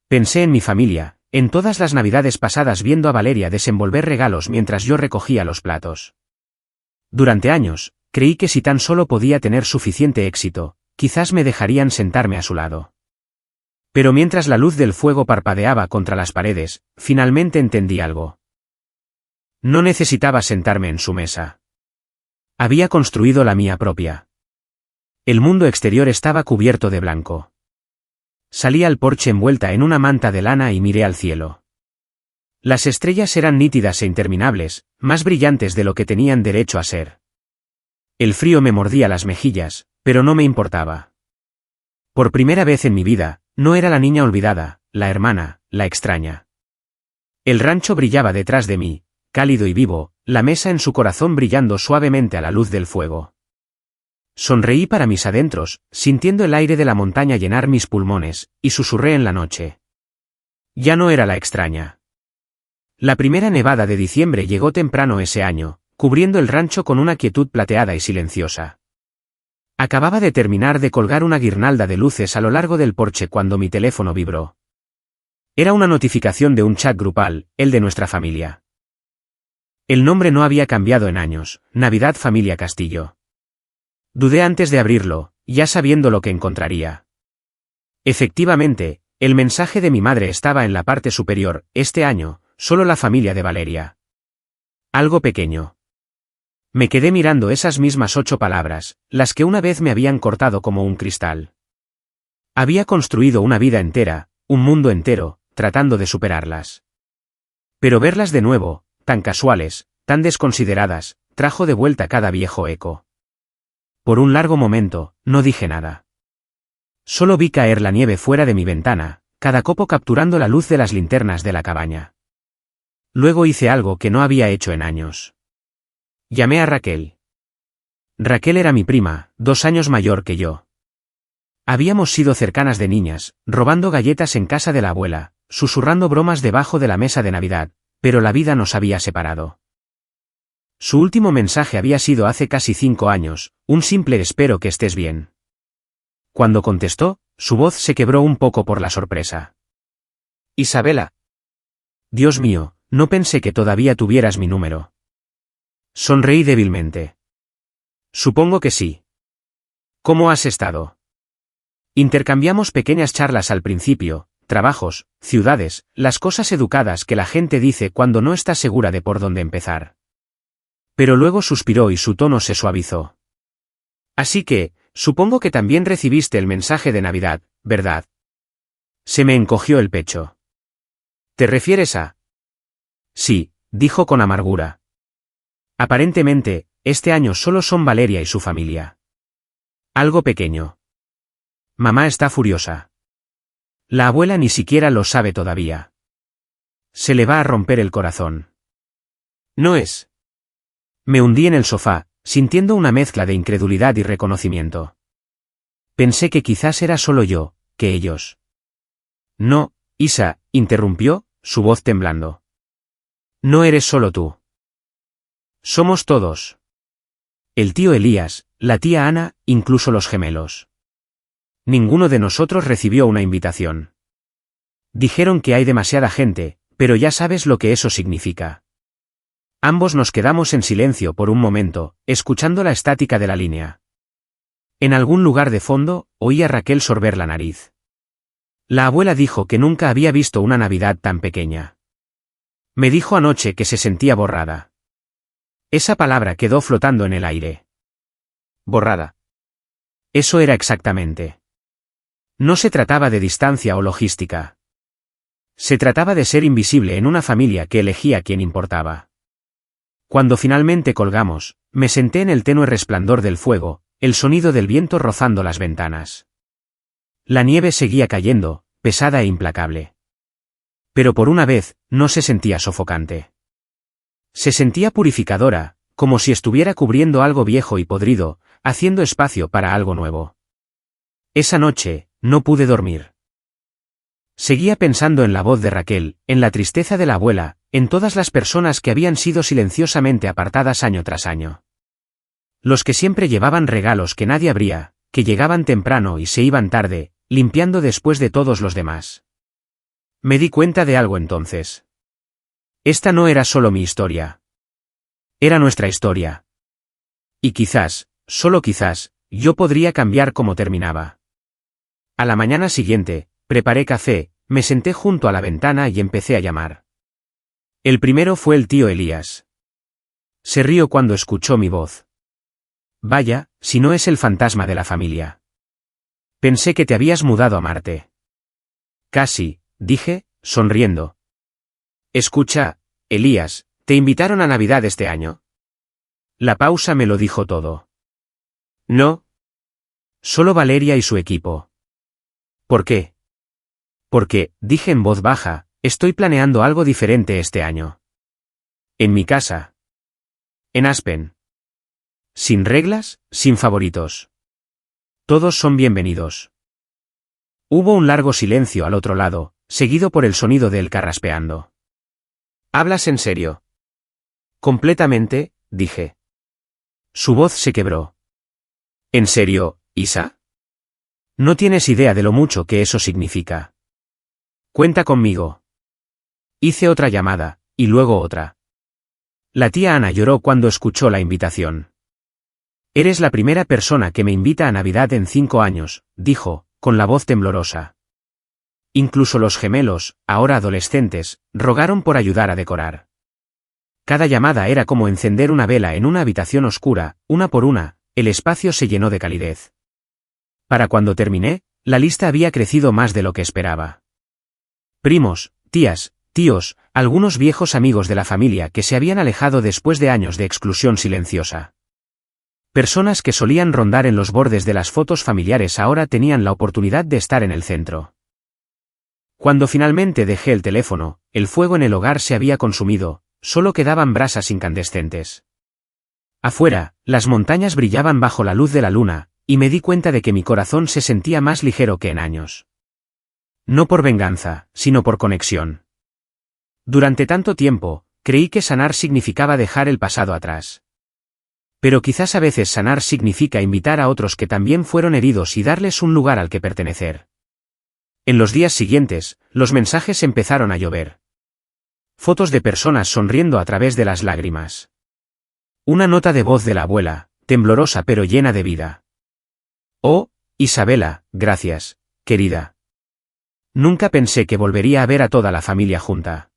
Pensé en mi familia, en todas las navidades pasadas viendo a Valeria desenvolver regalos mientras yo recogía los platos. Durante años, creí que si tan solo podía tener suficiente éxito, quizás me dejarían sentarme a su lado. Pero mientras la luz del fuego parpadeaba contra las paredes, finalmente entendí algo. No necesitaba sentarme en su mesa. Había construido la mía propia. El mundo exterior estaba cubierto de blanco. Salí al porche envuelta en una manta de lana y miré al cielo. Las estrellas eran nítidas e interminables, más brillantes de lo que tenían derecho a ser. El frío me mordía las mejillas, pero no me importaba. Por primera vez en mi vida, no era la niña olvidada, la hermana, la extraña. El rancho brillaba detrás de mí, cálido y vivo, la mesa en su corazón brillando suavemente a la luz del fuego. Sonreí para mis adentros, sintiendo el aire de la montaña llenar mis pulmones, y susurré en la noche. Ya no era la extraña. La primera nevada de diciembre llegó temprano ese año, cubriendo el rancho con una quietud plateada y silenciosa. Acababa de terminar de colgar una guirnalda de luces a lo largo del porche cuando mi teléfono vibró. Era una notificación de un chat grupal, el de nuestra familia. El nombre no había cambiado en años, Navidad Familia Castillo. Dudé antes de abrirlo, ya sabiendo lo que encontraría. Efectivamente, el mensaje de mi madre estaba en la parte superior, este año, solo la familia de Valeria. Algo pequeño. Me quedé mirando esas mismas 8 palabras, las que una vez me habían cortado como un cristal. Había construido una vida entera, un mundo entero, tratando de superarlas. Pero verlas de nuevo, tan casuales, tan desconsideradas, trajo de vuelta cada viejo eco. Por un largo momento, no dije nada. Solo vi caer la nieve fuera de mi ventana, cada copo capturando la luz de las linternas de la cabaña. Luego hice algo que no había hecho en años. Llamé a Raquel. Raquel era mi prima, 2 años mayor que yo. Habíamos sido cercanas de niñas, robando galletas en casa de la abuela, susurrando bromas debajo de la mesa de Navidad, pero la vida nos había separado. Su último mensaje había sido hace casi 5 años, un simple espero que estés bien. Cuando contestó, su voz se quebró un poco por la sorpresa. Isabela. Dios mío, no pensé que todavía tuvieras mi número. Sonreí débilmente. Supongo que sí. ¿Cómo has estado? Intercambiamos pequeñas charlas al principio, trabajos, ciudades, las cosas educadas que la gente dice cuando no está segura de por dónde empezar. Pero luego suspiró y su tono se suavizó. Así que, supongo que también recibiste el mensaje de Navidad, ¿verdad? Se me encogió el pecho. ¿Te refieres a? Sí, dijo con amargura. Aparentemente, este año solo son Valeria y su familia. Algo pequeño. Mamá está furiosa. La abuela ni siquiera lo sabe todavía. Se le va a romper el corazón. No es. Me hundí en el sofá, sintiendo una mezcla de incredulidad y reconocimiento. Pensé que quizás era solo yo, que ellos. No, Isa, interrumpió, su voz temblando. No eres solo tú. Somos todos. El tío Elías, la tía Ana, incluso los gemelos. Ninguno de nosotros recibió una invitación. Dijeron que hay demasiada gente, pero ya sabes lo que eso significa. Ambos nos quedamos en silencio por un momento, escuchando la estática de la línea. En algún lugar de fondo, oí a Raquel sorber la nariz. La abuela dijo que nunca había visto una Navidad tan pequeña. Me dijo anoche que se sentía borrada. Esa palabra quedó flotando en el aire. Borrada. Eso era exactamente. No se trataba de distancia o logística. Se trataba de ser invisible en una familia que elegía quién importaba. Cuando finalmente colgamos, me senté en el tenue resplandor del fuego, el sonido del viento rozando las ventanas. La nieve seguía cayendo, pesada e implacable. Pero por una vez, no se sentía sofocante. Se sentía purificadora, como si estuviera cubriendo algo viejo y podrido, haciendo espacio para algo nuevo. Esa noche, no pude dormir. Seguía pensando en la voz de Raquel, en la tristeza de la abuela, en todas las personas que habían sido silenciosamente apartadas año tras año. Los que siempre llevaban regalos que nadie abría, que llegaban temprano y se iban tarde, limpiando después de todos los demás. Me di cuenta de algo entonces. Esta no era solo mi historia. Era nuestra historia. Y quizás, solo quizás, yo podría cambiar cómo terminaba. A la mañana siguiente, preparé café, me senté junto a la ventana y empecé a llamar. El primero fue el tío Elías. Se rió cuando escuchó mi voz. Vaya, si no es el fantasma de la familia. Pensé que te habías mudado a Marte. Casi, dije, sonriendo. Escucha, Elías, ¿te invitaron a Navidad este año? La pausa me lo dijo todo. No. Solo Valeria y su equipo. ¿Por qué? Porque, dije en voz baja, estoy planeando algo diferente este año. En mi casa. En Aspen. Sin reglas, sin favoritos. Todos son bienvenidos. Hubo un largo silencio al otro lado, seguido por el sonido de él carraspeando. ¿Hablas en serio? Completamente, dije. Su voz se quebró. ¿En serio, Isa? No tienes idea de lo mucho que eso significa. Cuenta conmigo. Hice otra llamada, y luego otra. La tía Ana lloró cuando escuchó la invitación. Eres la primera persona que me invita a Navidad en 5 años, dijo, con la voz temblorosa. Incluso los gemelos, ahora adolescentes, rogaron por ayudar a decorar. Cada llamada era como encender una vela en una habitación oscura, una por una, el espacio se llenó de calidez. Para cuando terminé, la lista había crecido más de lo que esperaba. Primos, tías, tíos, algunos viejos amigos de la familia que se habían alejado después de años de exclusión silenciosa. Personas que solían rondar en los bordes de las fotos familiares ahora tenían la oportunidad de estar en el centro. Cuando finalmente dejé el teléfono, el fuego en el hogar se había consumido, solo quedaban brasas incandescentes. Afuera, las montañas brillaban bajo la luz de la luna, y me di cuenta de que mi corazón se sentía más ligero que en años. No por venganza, sino por conexión. Durante tanto tiempo, creí que sanar significaba dejar el pasado atrás. Pero quizás a veces sanar significa invitar a otros que también fueron heridos y darles un lugar al que pertenecer. En los días siguientes, los mensajes empezaron a llover. Fotos de personas sonriendo a través de las lágrimas. Una nota de voz de la abuela, temblorosa pero llena de vida. Oh, Isabela, gracias, querida. Nunca pensé que volvería a ver a toda la familia junta.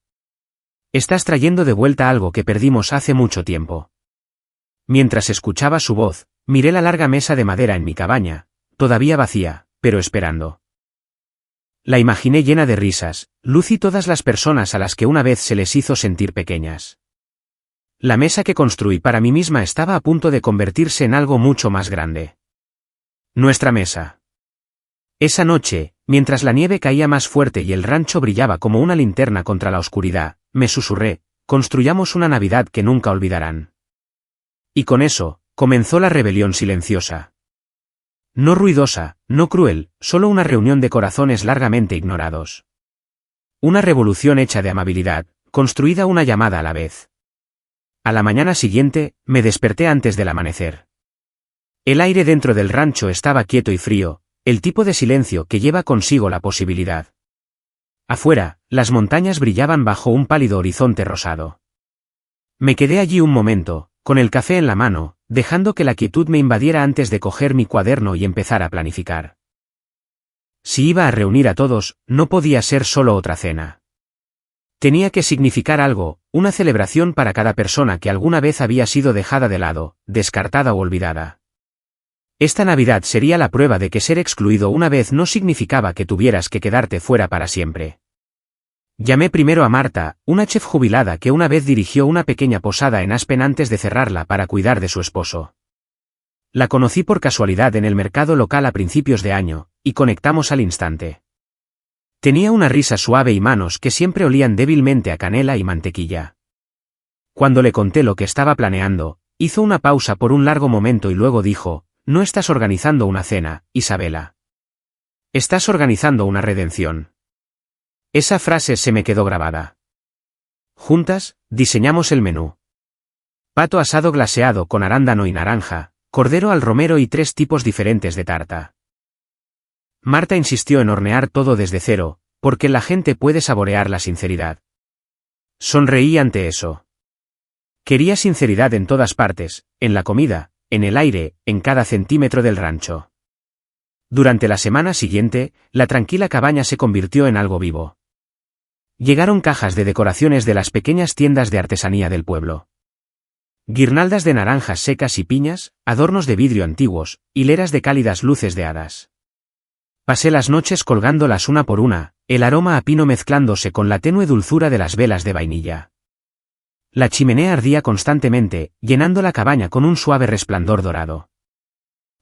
Estás trayendo de vuelta algo que perdimos hace mucho tiempo. Mientras escuchaba su voz, miré la larga mesa de madera en mi cabaña, todavía vacía, pero esperando. La imaginé llena de risas, luz y todas las personas a las que una vez se les hizo sentir pequeñas. La mesa que construí para mí misma estaba a punto de convertirse en algo mucho más grande. Nuestra mesa. Esa noche, Mientras la nieve caía más fuerte y el rancho brillaba como una linterna contra la oscuridad, me susurré, construyamos una Navidad que nunca olvidarán. Y con eso, comenzó la rebelión silenciosa. No ruidosa, no cruel, solo una reunión de corazones largamente ignorados. Una revolución hecha de amabilidad, construida una llamada a la vez. A la mañana siguiente, me desperté antes del amanecer. El aire dentro del rancho estaba quieto y frío, el tipo de silencio que lleva consigo la posibilidad. Afuera, las montañas brillaban bajo un pálido horizonte rosado. Me quedé allí un momento, con el café en la mano, dejando que la quietud me invadiera antes de coger mi cuaderno y empezar a planificar. Si iba a reunir a todos, no podía ser solo otra cena. Tenía que significar algo, una celebración para cada persona que alguna vez había sido dejada de lado, descartada o olvidada. Esta Navidad sería la prueba de que ser excluido una vez no significaba que tuvieras que quedarte fuera para siempre. Llamé primero a Marta, una chef jubilada que una vez dirigió una pequeña posada en Aspen antes de cerrarla para cuidar de su esposo. La conocí por casualidad en el mercado local a principios de año, y conectamos al instante. Tenía una risa suave y manos que siempre olían débilmente a canela y mantequilla. Cuando le conté lo que estaba planeando, hizo una pausa por un largo momento y luego dijo, «No estás organizando una cena, Isabela. Estás organizando una redención». Esa frase se me quedó grabada. Juntas, diseñamos el menú. Pato asado glaseado con arándano y naranja, cordero al romero y 3 tipos diferentes de tarta. Marta insistió en hornear todo desde cero, porque la gente puede saborear la sinceridad. Sonreí ante eso. Quería sinceridad en todas partes, en la comida, en el aire, en cada centímetro del rancho. Durante la semana siguiente, la tranquila cabaña se convirtió en algo vivo. Llegaron cajas de decoraciones de las pequeñas tiendas de artesanía del pueblo. Guirnaldas de naranjas secas y piñas, adornos de vidrio antiguos, hileras de cálidas luces de hadas. Pasé las noches colgándolas una por una, el aroma a pino mezclándose con la tenue dulzura de las velas de vainilla. La chimenea ardía constantemente, llenando la cabaña con un suave resplandor dorado.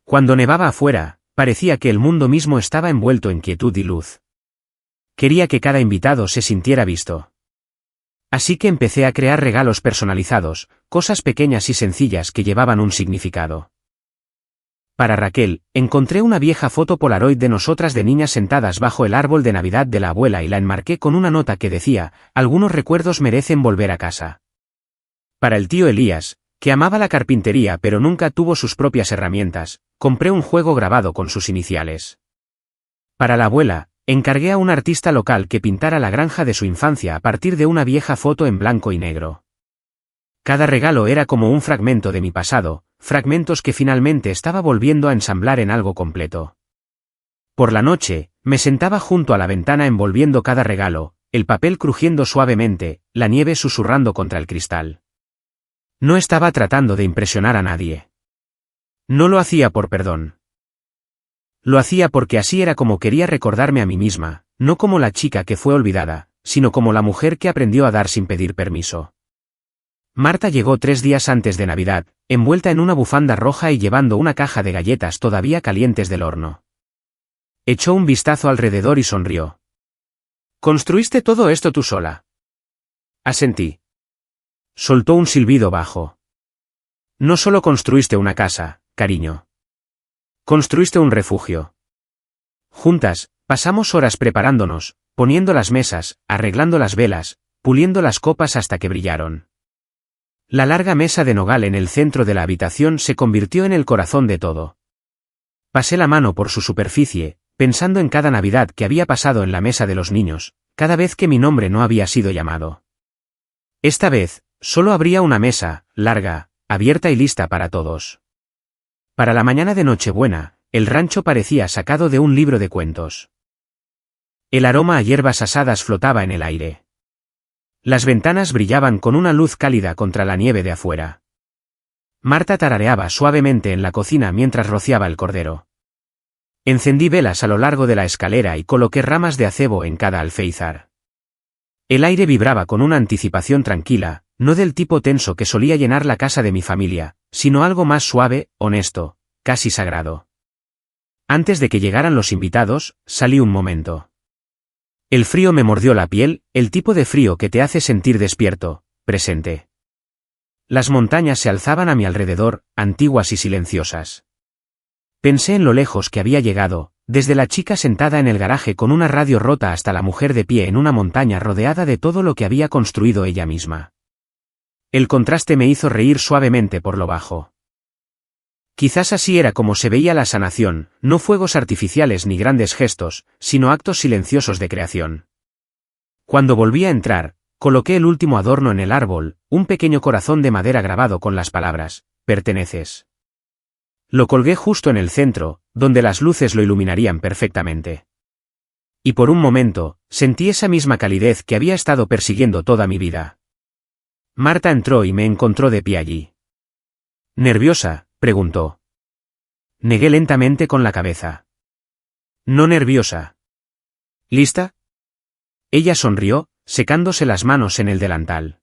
Cuando nevaba afuera, parecía que el mundo mismo estaba envuelto en quietud y luz. Quería que cada invitado se sintiera visto. Así que empecé a crear regalos personalizados, cosas pequeñas y sencillas que llevaban un significado. Para Raquel, encontré una vieja foto Polaroid de nosotras de niñas sentadas bajo el árbol de Navidad de la abuela y la enmarqué con una nota que decía, algunos recuerdos merecen volver a casa. Para el tío Elías, que amaba la carpintería pero nunca tuvo sus propias herramientas, compré un juego grabado con sus iniciales. Para la abuela, encargué a un artista local que pintara la granja de su infancia a partir de una vieja foto en blanco y negro. Cada regalo era como un fragmento de mi pasado, fragmentos que finalmente estaba volviendo a ensamblar en algo completo. Por la noche, me sentaba junto a la ventana envolviendo cada regalo, el papel crujiendo suavemente, la nieve susurrando contra el cristal. No estaba tratando de impresionar a nadie. No lo hacía por perdón. Lo hacía porque así era como quería recordarme a mí misma, no como la chica que fue olvidada, sino como la mujer que aprendió a dar sin pedir permiso. Marta llegó 3 días antes de Navidad, envuelta en una bufanda roja y llevando una caja de galletas todavía calientes del horno. Echó un vistazo alrededor y sonrió. ¿Construiste todo esto tú sola? Asentí. Soltó un silbido bajo. No solo construiste una casa, cariño. Construiste un refugio. Juntas, pasamos horas preparándonos, poniendo las mesas, arreglando las velas, puliendo las copas hasta que brillaron. La larga mesa de nogal en el centro de la habitación se convirtió en el corazón de todo. Pasé la mano por su superficie, pensando en cada Navidad que había pasado en la mesa de los niños, cada vez que mi nombre no había sido llamado. Esta vez, solo habría una mesa, larga, abierta y lista para todos. Para la mañana de Nochebuena, el rancho parecía sacado de un libro de cuentos. El aroma a hierbas asadas flotaba en el aire. Las ventanas brillaban con una luz cálida contra la nieve de afuera. Marta tarareaba suavemente en la cocina mientras rociaba el cordero. Encendí velas a lo largo de la escalera y coloqué ramas de acebo en cada alféizar. El aire vibraba con una anticipación tranquila, no del tipo tenso que solía llenar la casa de mi familia, sino algo más suave, honesto, casi sagrado. Antes de que llegaran los invitados, salí un momento. El frío me mordió la piel, el tipo de frío que te hace sentir despierto, presente. Las montañas se alzaban a mi alrededor, antiguas y silenciosas. Pensé en lo lejos que había llegado, desde la chica sentada en el garaje con una radio rota hasta la mujer de pie en una montaña rodeada de todo lo que había construido ella misma. El contraste me hizo reír suavemente por lo bajo. Quizás así era como se veía la sanación, no fuegos artificiales ni grandes gestos, sino actos silenciosos de creación. Cuando volví a entrar, coloqué el último adorno en el árbol, un pequeño corazón de madera grabado con las palabras, «Perteneces». Lo colgué justo en el centro, donde las luces lo iluminarían perfectamente. Y por un momento, sentí esa misma calidez que había estado persiguiendo toda mi vida. Marta entró y me encontró de pie allí. ¿Nerviosa?, preguntó. Negué lentamente con la cabeza. No nerviosa. ¿Lista? Ella sonrió, secándose las manos en el delantal.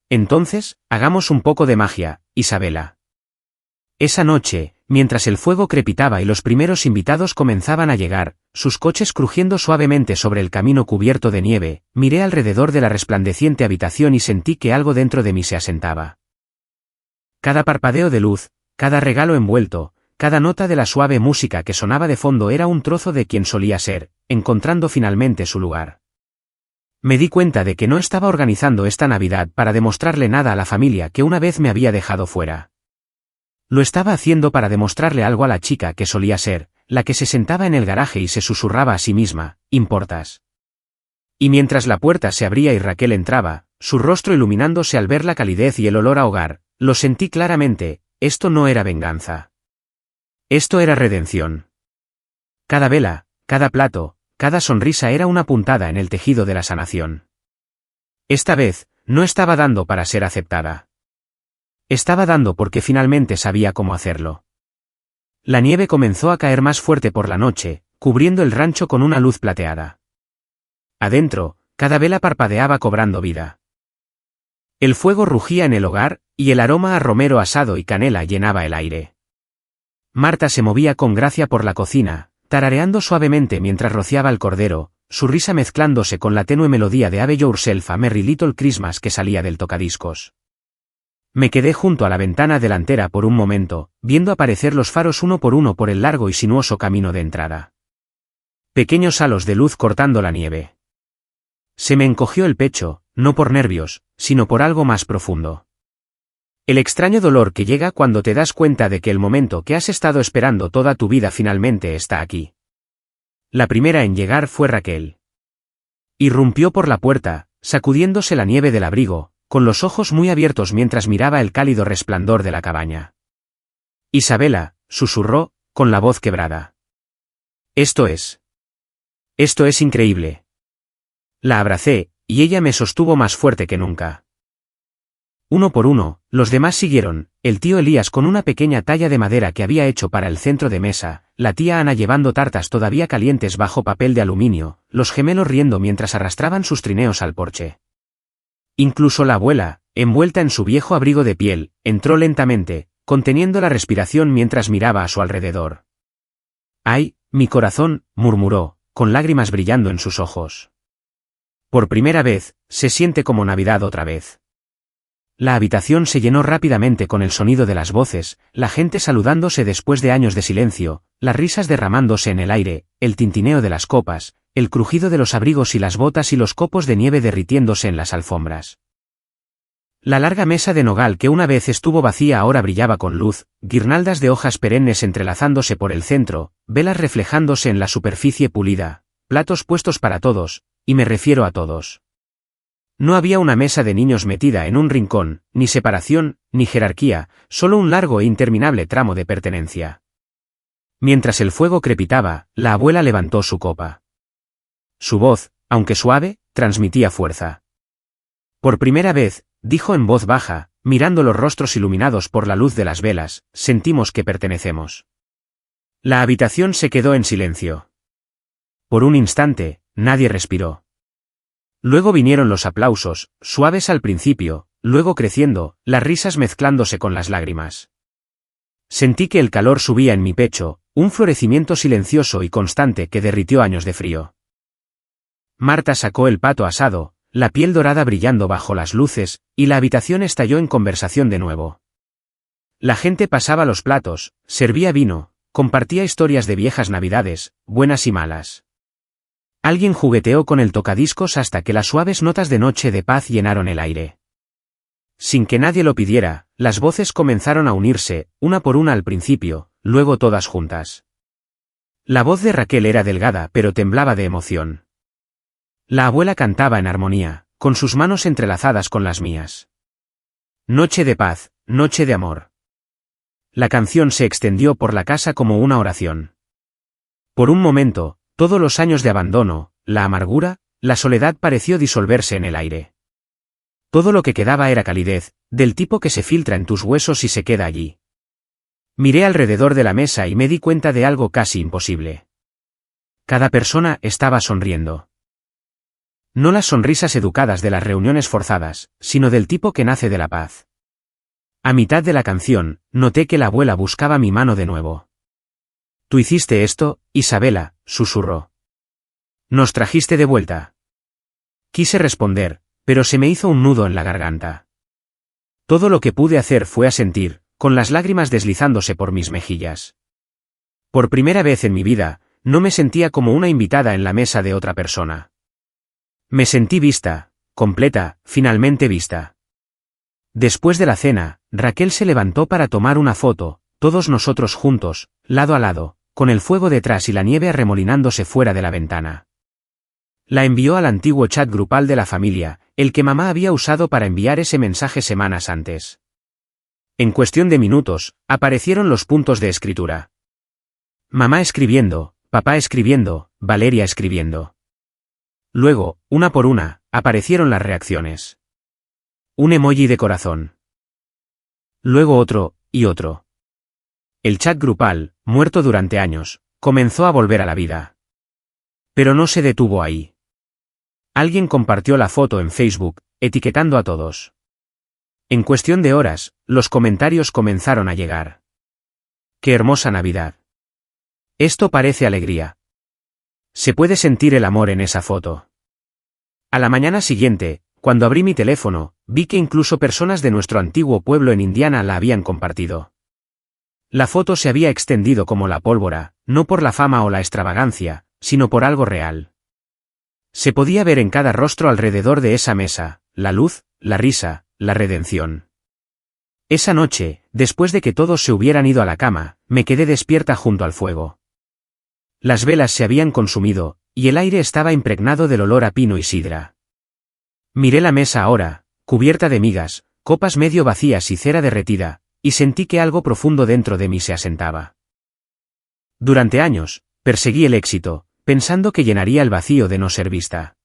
Entonces, hagamos un poco de magia, Isabela. Esa noche, mientras el fuego crepitaba y los primeros invitados comenzaban a llegar, sus coches crujiendo suavemente sobre el camino cubierto de nieve, miré alrededor de la resplandeciente habitación y sentí que algo dentro de mí se asentaba. Cada parpadeo de luz, cada regalo envuelto, cada nota de la suave música que sonaba de fondo era un trozo de quien solía ser, encontrando finalmente su lugar. Me di cuenta de que no estaba organizando esta Navidad para demostrarle nada a la familia que una vez me había dejado fuera. Lo estaba haciendo para demostrarle algo a la chica que solía ser, la que se sentaba en el garaje y se susurraba a sí misma, «¿Importas?». Y mientras la puerta se abría y Raquel entraba, su rostro iluminándose al ver la calidez y el olor a hogar, lo sentí claramente, esto no era venganza. Esto era redención. Cada vela, cada plato, cada sonrisa era una puntada en el tejido de la sanación. Esta vez, no estaba dando para ser aceptada. Estaba dando porque finalmente sabía cómo hacerlo. La nieve comenzó a caer más fuerte por la noche, cubriendo el rancho con una luz plateada. Adentro, cada vela parpadeaba cobrando vida. El fuego rugía en el hogar, y el aroma a romero asado y canela llenaba el aire. Marta se movía con gracia por la cocina, tarareando suavemente mientras rociaba el cordero, su risa mezclándose con la tenue melodía de Have Yourself a Merry Little Christmas que salía del tocadiscos. Me quedé junto a la ventana delantera por un momento, viendo aparecer los faros uno por el largo y sinuoso camino de entrada. Pequeños halos de luz cortando la nieve. Se me encogió el pecho, no por nervios, sino por algo más profundo. El extraño dolor que llega cuando te das cuenta de que el momento que has estado esperando toda tu vida finalmente está aquí. La primera en llegar fue Raquel. Irrumpió por la puerta, sacudiéndose la nieve del abrigo, con los ojos muy abiertos mientras miraba el cálido resplandor de la cabaña. Isabela, susurró, con la voz quebrada. Esto es increíble. La abracé, y ella me sostuvo más fuerte que nunca. Uno por uno, los demás siguieron, el tío Elías con una pequeña talla de madera que había hecho para el centro de mesa, la tía Ana llevando tartas todavía calientes bajo papel de aluminio, los gemelos riendo mientras arrastraban sus trineos al porche. Incluso la abuela, envuelta en su viejo abrigo de piel, entró lentamente, conteniendo la respiración mientras miraba a su alrededor. «Ay, mi corazón», murmuró, con lágrimas brillando en sus ojos. Por primera vez, se siente como Navidad otra vez. La habitación se llenó rápidamente con el sonido de las voces, la gente saludándose después de años de silencio, las risas derramándose en el aire, el tintineo de las copas, el crujido de los abrigos y las botas y los copos de nieve derritiéndose en las alfombras. La larga mesa de nogal que una vez estuvo vacía ahora brillaba con luz, guirnaldas de hojas perennes entrelazándose por el centro, velas reflejándose en la superficie pulida, platos puestos para todos, y me refiero a todos. No había una mesa de niños metida en un rincón, ni separación, ni jerarquía, solo un largo e interminable tramo de pertenencia. Mientras el fuego crepitaba, la abuela levantó su copa. Su voz, aunque suave, transmitía fuerza. Por primera vez, dijo en voz baja, mirando los rostros iluminados por la luz de las velas, sentimos que pertenecemos. La habitación se quedó en silencio. Por un instante, nadie respiró. Luego vinieron los aplausos, suaves al principio, luego creciendo, las risas mezclándose con las lágrimas. Sentí que el calor subía en mi pecho, Un florecimiento silencioso y constante que derritió años de frío. Marta sacó el pato asado, la piel dorada brillando bajo las luces, y la habitación estalló en conversación de nuevo. La gente pasaba los platos, servía vino, compartía historias de viejas navidades, buenas y malas. Alguien jugueteó con el tocadiscos hasta que las suaves notas de Noche de Paz llenaron el aire. Sin que nadie lo pidiera, las voces comenzaron a unirse, una por una al principio, luego todas juntas. La voz de Raquel era delgada pero temblaba de emoción. La abuela cantaba en armonía, con sus manos entrelazadas con las mías. Noche de paz, noche de amor. La canción se extendió por la casa como una oración. Por un momento, todos los años de abandono, la amargura, la soledad pareció disolverse en el aire. Todo lo que quedaba era calidez, del tipo que se filtra en tus huesos y se queda allí. Miré alrededor de la mesa y me di cuenta de algo casi imposible. Cada persona estaba sonriendo. No las sonrisas educadas de las reuniones forzadas, sino del tipo que nace de la paz. A mitad de la canción, noté que la abuela buscaba mi mano de nuevo. «Tú hiciste esto, Isabela», susurró. «Nos trajiste de vuelta». Quise responder, pero se me hizo un nudo en la garganta. Todo lo que pude hacer fue asentir, con las lágrimas deslizándose por mis mejillas. Por primera vez en mi vida, no me sentía como una invitada en la mesa de otra persona. Me sentí vista, completa, finalmente vista. Después de la cena, Raquel se levantó para tomar una foto, todos nosotros juntos, lado a lado, con el fuego detrás y la nieve arremolinándose fuera de la ventana. La envió al antiguo chat grupal de la familia, el que mamá había usado para enviar ese mensaje semanas antes. En cuestión de minutos, aparecieron los puntos de escritura. Mamá escribiendo, papá escribiendo, Valeria escribiendo. Luego, una por una, aparecieron las reacciones. Un emoji de corazón. Luego otro, y otro. El chat grupal, muerto durante años, comenzó a volver a la vida. Pero no se detuvo ahí. Alguien compartió la foto en Facebook, etiquetando a todos. En cuestión de horas, los comentarios comenzaron a llegar. ¡Qué hermosa Navidad! Esto parece alegría. Se puede sentir el amor en esa foto. A la mañana siguiente, cuando abrí mi teléfono, vi que incluso personas de nuestro antiguo pueblo en Indiana la habían compartido. La foto se había extendido como la pólvora, no por la fama o la extravagancia, sino por algo real. Se podía ver en cada rostro alrededor de esa mesa, la luz, la risa, la redención. Esa noche, después de que todos se hubieran ido a la cama, me quedé despierta junto al fuego. Las velas se habían consumido, y el aire estaba impregnado del olor a pino y sidra. Miré la mesa ahora, cubierta de migas, copas medio vacías y cera derretida, y sentí que algo profundo dentro de mí se asentaba. Durante años, perseguí el éxito, pensando que llenaría el vacío de no ser vista.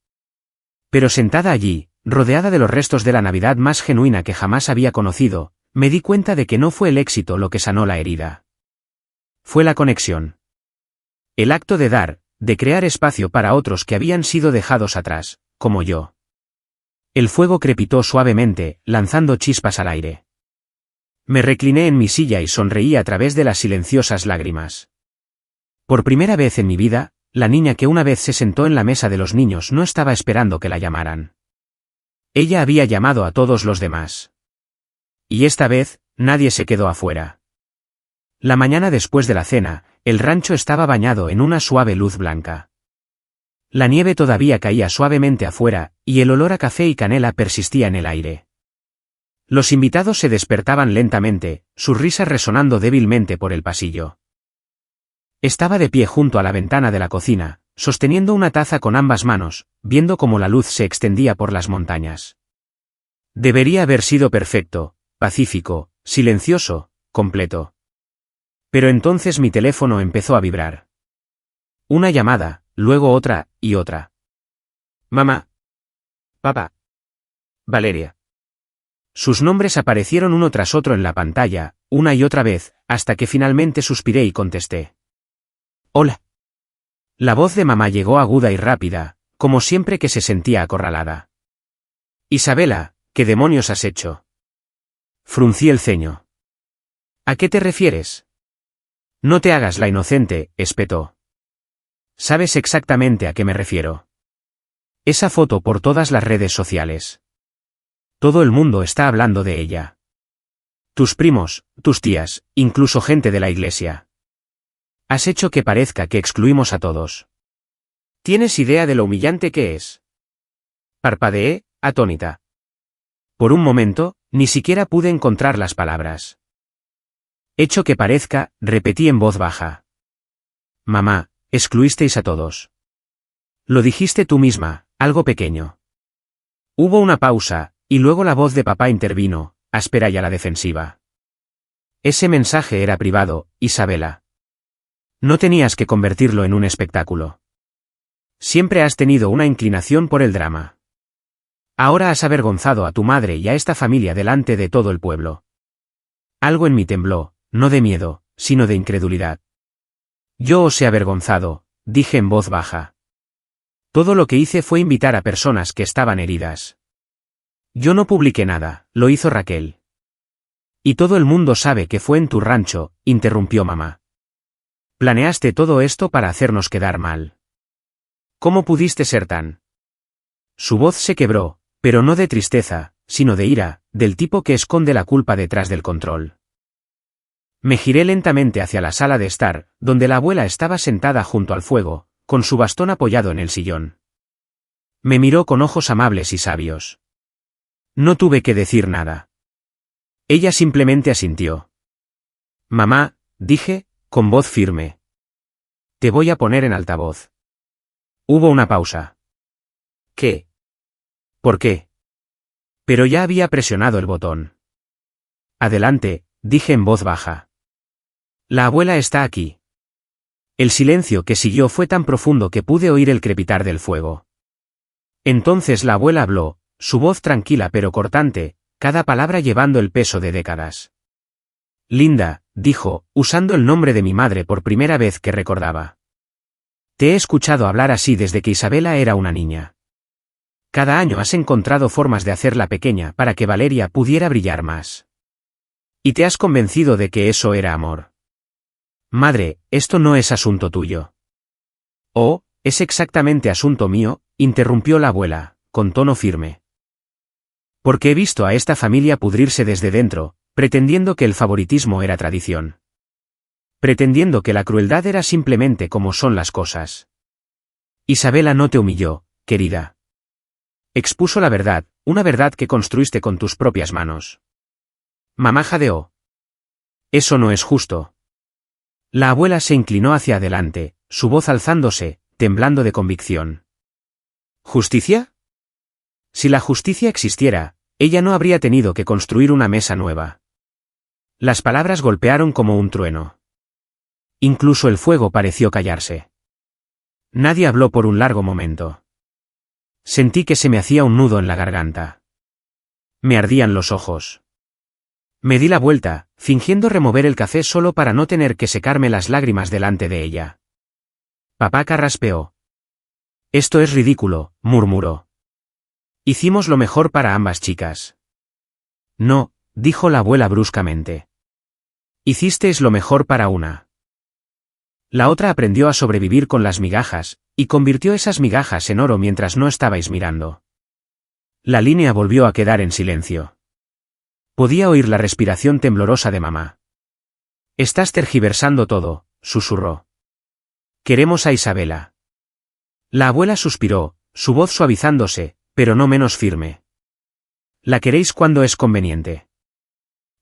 Pero sentada allí, rodeada de los restos de la Navidad más genuina que jamás había conocido, me di cuenta de que no fue el éxito lo que sanó la herida. Fue la conexión. El acto de dar, de crear espacio para otros que habían sido dejados atrás, como yo. El fuego crepitó suavemente, lanzando chispas al aire. Me recliné en mi silla y sonreí a través de las silenciosas lágrimas. Por primera vez en mi vida, la niña que una vez se sentó en la mesa de los niños no estaba esperando que la llamaran. Ella había llamado a todos los demás. Y esta vez, nadie se quedó afuera. La mañana después de la cena, el rancho estaba bañado en una suave luz blanca. La nieve todavía caía suavemente afuera, y el olor a café y canela persistía en el aire. Los invitados se despertaban lentamente, sus risas resonando débilmente por el pasillo. Estaba de pie junto a la ventana de la cocina, sosteniendo una taza con ambas manos, viendo cómo la luz se extendía por las montañas. Debería haber sido perfecto, pacífico, silencioso, completo. Pero entonces mi teléfono empezó a vibrar. Una llamada, luego otra, y otra. Mamá. Papá. Valeria. Sus nombres aparecieron uno tras otro en la pantalla, una y otra vez, hasta que finalmente suspiré y contesté. Hola. La voz de mamá llegó aguda y rápida, como siempre que se sentía acorralada. Isabela, ¿qué demonios has hecho? Fruncí el ceño. ¿A qué te refieres? No te hagas la inocente, espetó. Sabes exactamente a qué me refiero. Esa foto por todas las redes sociales. Todo el mundo está hablando de ella. Tus primos, tus tías, incluso gente de la iglesia. Has hecho que parezca que excluimos a todos. ¿Tienes idea de lo humillante que es? Parpadeé, atónita. Por un momento, ni siquiera pude encontrar las palabras. Hecho que parezca, repetí en voz baja. Mamá, excluisteis a todos. Lo dijiste tú misma, algo pequeño. Hubo una pausa, y luego la voz de papá intervino, áspera y a la defensiva. Ese mensaje era privado, Isabela. No tenías que convertirlo en un espectáculo. Siempre has tenido una inclinación por el drama. Ahora has avergonzado a tu madre y a esta familia delante de todo el pueblo. Algo en mí tembló, no de miedo, sino de incredulidad. Yo os he avergonzado, dije en voz baja. Todo lo que hice fue invitar a personas que estaban heridas. Yo no publiqué nada, lo hizo Raquel. Y todo el mundo sabe que fue en tu rancho, interrumpió mamá. Planeaste todo esto para hacernos quedar mal. ¿Cómo pudiste ser tan? Su voz se quebró, pero no de tristeza, sino de ira, del tipo que esconde la culpa detrás del control. Me giré lentamente hacia la sala de estar, donde la abuela estaba sentada junto al fuego, con su bastón apoyado en el sillón. Me miró con ojos amables y sabios. No tuve que decir nada. Ella simplemente asintió. Mamá, dije, con voz firme. Te voy a poner en altavoz. Hubo una pausa. ¿Qué? ¿Por qué? Pero ya había presionado el botón. Adelante, dije en voz baja. La abuela está aquí. El silencio que siguió fue tan profundo que pude oír el crepitar del fuego. Entonces la abuela habló, su voz tranquila pero cortante, cada palabra llevando el peso de décadas. Linda, dijo, usando el nombre de mi madre por primera vez que recordaba. Te he escuchado hablar así desde que Isabela era una niña. Cada año has encontrado formas de hacerla pequeña para que Valeria pudiera brillar más. Y te has convencido de que eso era amor. Madre, esto no es asunto tuyo. Oh, es exactamente asunto mío, interrumpió la abuela, con tono firme. Porque he visto a esta familia pudrirse desde dentro, pretendiendo que el favoritismo era tradición. Pretendiendo que la crueldad era simplemente como son las cosas. Isabela no te humilló, querida. Expuso la verdad, una verdad que construiste con tus propias manos. Mamá jadeó. Eso no es justo. La abuela se inclinó hacia adelante, su voz alzándose, temblando de convicción. ¿Justicia? Si la justicia existiera, ella no habría tenido que construir una mesa nueva. Las palabras golpearon como un trueno. Incluso el fuego pareció callarse. Nadie habló por un largo momento. Sentí que se me hacía un nudo en la garganta. Me ardían los ojos. Me di la vuelta, fingiendo remover el café solo para no tener que secarme las lágrimas delante de ella. Papá carraspeó. Esto es ridículo, murmuró. Hicimos lo mejor para ambas chicas. No, dijo la abuela bruscamente. Hicisteis lo mejor para una. La otra aprendió a sobrevivir con las migajas, y convirtió esas migajas en oro mientras no estabais mirando. La línea volvió a quedar en silencio. Podía oír la respiración temblorosa de mamá. Estás tergiversando todo, susurró. Queremos a Isabela. La abuela suspiró, su voz suavizándose, pero no menos firme. La queréis cuando es conveniente.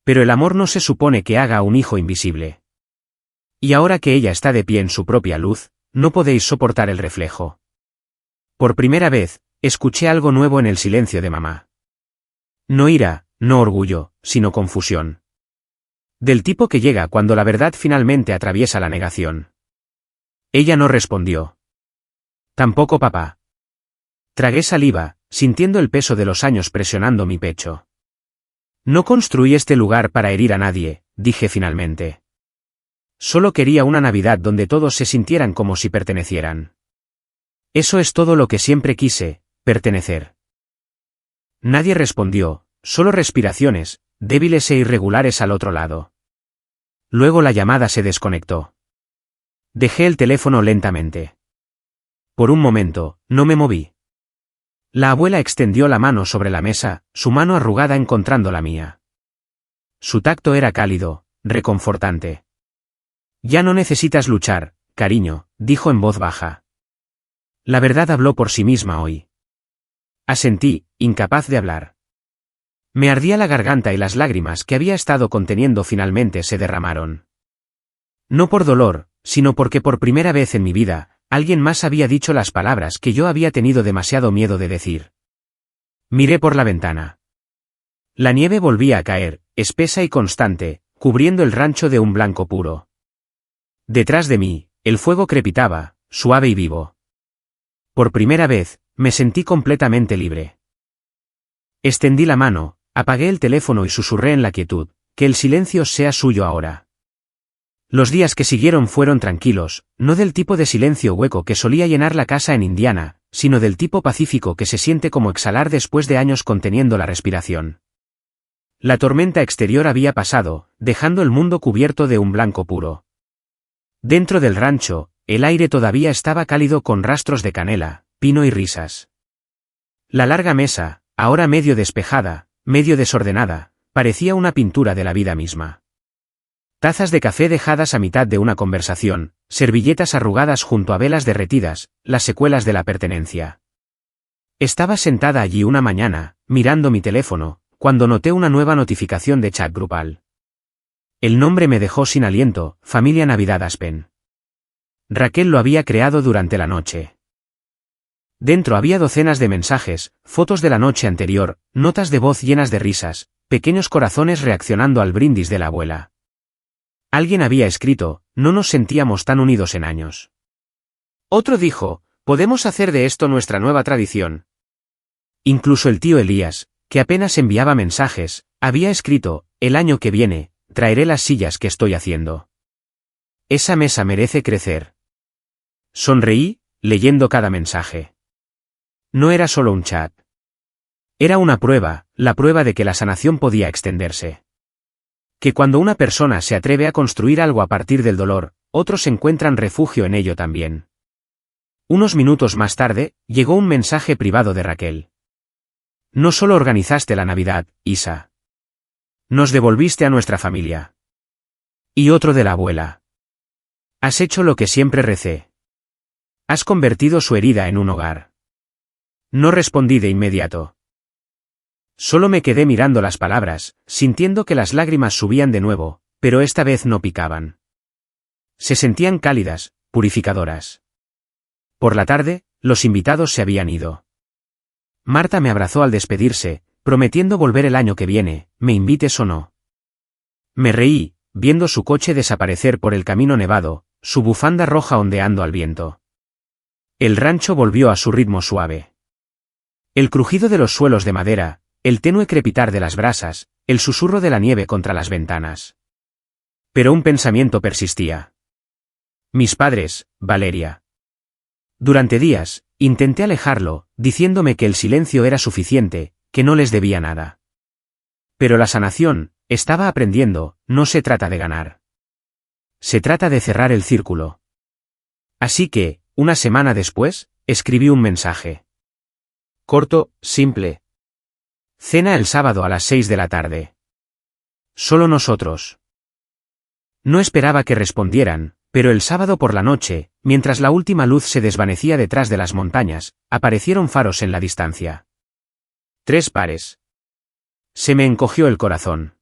Pero el amor no se supone que haga un hijo invisible. Y ahora que ella está de pie en su propia luz, no podéis soportar el reflejo. Por primera vez, escuché algo nuevo en el silencio de mamá. No ira, no orgullo, sino confusión. Del tipo que llega cuando la verdad finalmente atraviesa la negación. Ella no respondió. Tampoco papá. Tragué saliva, sintiendo el peso de los años presionando mi pecho. No construí este lugar para herir a nadie, dije finalmente. Solo quería una Navidad donde todos se sintieran como si pertenecieran. Eso es todo lo que siempre quise, pertenecer. Nadie respondió, solo respiraciones, débiles e irregulares al otro lado. Luego la llamada se desconectó. Dejé el teléfono lentamente. Por un momento, no me moví. La abuela extendió la mano sobre la mesa, su mano arrugada encontrando la mía. Su tacto era cálido, reconfortante. Ya no necesitas luchar, cariño, dijo en voz baja. La verdad habló por sí misma hoy. Asentí, incapaz de hablar. Me ardía la garganta y las lágrimas que había estado conteniendo finalmente se derramaron. No por dolor, sino porque por primera vez en mi vida, alguien más había dicho las palabras que yo había tenido demasiado miedo de decir. Miré por la ventana. La nieve volvía a caer, espesa y constante, cubriendo el rancho de un blanco puro. Detrás de mí, el fuego crepitaba, suave y vivo. Por primera vez, me sentí completamente libre. Extendí la mano, apagué el teléfono y susurré en la quietud, que el silencio sea suyo ahora. Los días que siguieron fueron tranquilos, no del tipo de silencio hueco que solía llenar la casa en Indiana, sino del tipo pacífico que se siente como exhalar después de años conteniendo la respiración. La tormenta exterior había pasado, dejando el mundo cubierto de un blanco puro. Dentro del rancho, el aire todavía estaba cálido con rastros de canela, pino y risas. La larga mesa, ahora medio despejada, medio desordenada, parecía una pintura de la vida misma. Tazas de café dejadas a mitad de una conversación, servilletas arrugadas junto a velas derretidas, las secuelas de la pertenencia. Estaba sentada allí una mañana, mirando mi teléfono, cuando noté una nueva notificación de chat grupal. El nombre me dejó sin aliento, Familia Navidad Aspen. Raquel lo había creado durante la noche. Dentro había docenas de mensajes, fotos de la noche anterior, notas de voz llenas de risas, pequeños corazones reaccionando al brindis de la abuela. Alguien había escrito, no nos sentíamos tan unidos en años. Otro dijo, podemos hacer de esto nuestra nueva tradición. Incluso el tío Elías, que apenas enviaba mensajes, había escrito, el año que viene, traeré las sillas que estoy haciendo. Esa mesa merece crecer. Sonreí, leyendo cada mensaje. No era solo un chat. Era una prueba, la prueba de que la sanación podía extenderse. Que cuando una persona se atreve a construir algo a partir del dolor, otros encuentran refugio en ello también. Unos minutos más tarde, llegó un mensaje privado de Raquel. No solo organizaste la Navidad, Isa. Nos devolviste a nuestra familia. Y otro de la abuela. Has hecho lo que siempre recé. Has convertido su herida en un hogar. No respondí de inmediato. Solo me quedé mirando las palabras, sintiendo que las lágrimas subían de nuevo, pero esta vez no picaban. Se sentían cálidas, purificadoras. Por la tarde, los invitados se habían ido. Marta me abrazó al despedirse, prometiendo volver el año que viene, me invites o no. Me reí, viendo su coche desaparecer por el camino nevado, su bufanda roja ondeando al viento. El rancho volvió a su ritmo suave. El crujido de los suelos de madera, el tenue crepitar de las brasas, el susurro de la nieve contra las ventanas. Pero un pensamiento persistía. Mis padres, Valeria. Durante días, intenté alejarlo, diciéndome que el silencio era suficiente, que no les debía nada. Pero la sanación, estaba aprendiendo, no se trata de ganar. Se trata de cerrar el círculo. Así que, una semana después, escribí un mensaje. Corto, simple. Cena el sábado a las 6 de la tarde. Solo nosotros. No esperaba que respondieran, pero el sábado por la noche, mientras la última luz se desvanecía detrás de las montañas, aparecieron faros en la distancia. 3 pares. Se me encogió el corazón.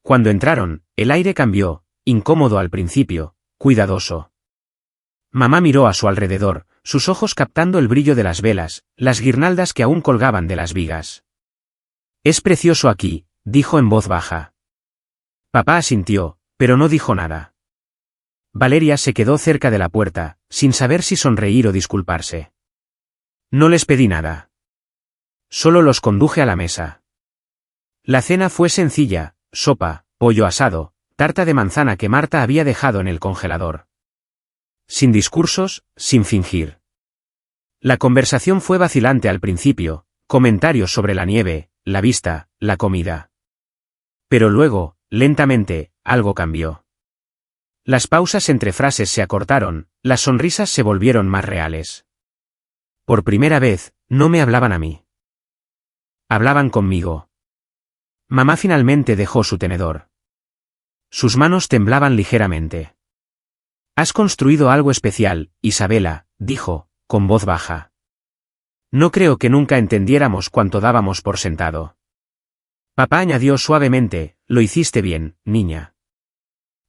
Cuando entraron, el aire cambió, incómodo al principio, cuidadoso. Mamá miró a su alrededor, sus ojos captando el brillo de las velas, las guirnaldas que aún colgaban de las vigas. Es precioso aquí, dijo en voz baja. Papá asintió, pero no dijo nada. Valeria se quedó cerca de la puerta, sin saber si sonreír o disculparse. No les pedí nada. Solo los conduje a la mesa. La cena fue sencilla, sopa, pollo asado, tarta de manzana que Marta había dejado en el congelador. Sin discursos, sin fingir. La conversación fue vacilante al principio, comentarios sobre la nieve, la vista, la comida. Pero luego, lentamente, algo cambió. Las pausas entre frases se acortaron, las sonrisas se volvieron más reales. Por primera vez, no me hablaban a mí. Hablaban conmigo. Mamá finalmente dejó su tenedor. Sus manos temblaban ligeramente. Has construido algo especial, Isabela, dijo, con voz baja. No creo que nunca entendiéramos cuánto dábamos por sentado. Papá añadió suavemente, lo hiciste bien, niña.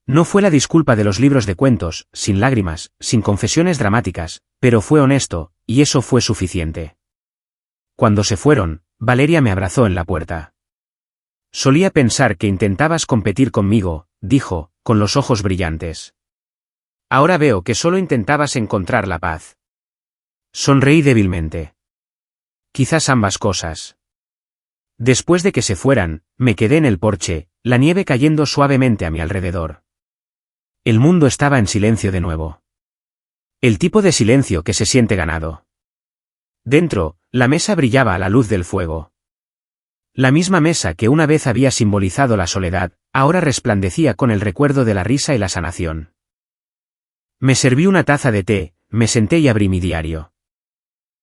No fue la disculpa de los libros de cuentos, sin lágrimas, sin confesiones dramáticas, pero fue honesto, y eso fue suficiente. Cuando se fueron, Valeria me abrazó en la puerta. Solía pensar que intentabas competir conmigo, dijo, con los ojos brillantes. Ahora veo que solo intentabas encontrar la paz. Sonreí débilmente. Quizás ambas cosas. Después de que se fueran, me quedé en el porche, la nieve cayendo suavemente a mi alrededor. El mundo estaba en silencio de nuevo. El tipo de silencio que se siente ganado. Dentro, la mesa brillaba a la luz del fuego. La misma mesa que una vez había simbolizado la soledad, ahora resplandecía con el recuerdo de la risa y la sanación. Me serví una taza de té, me senté y abrí mi diario.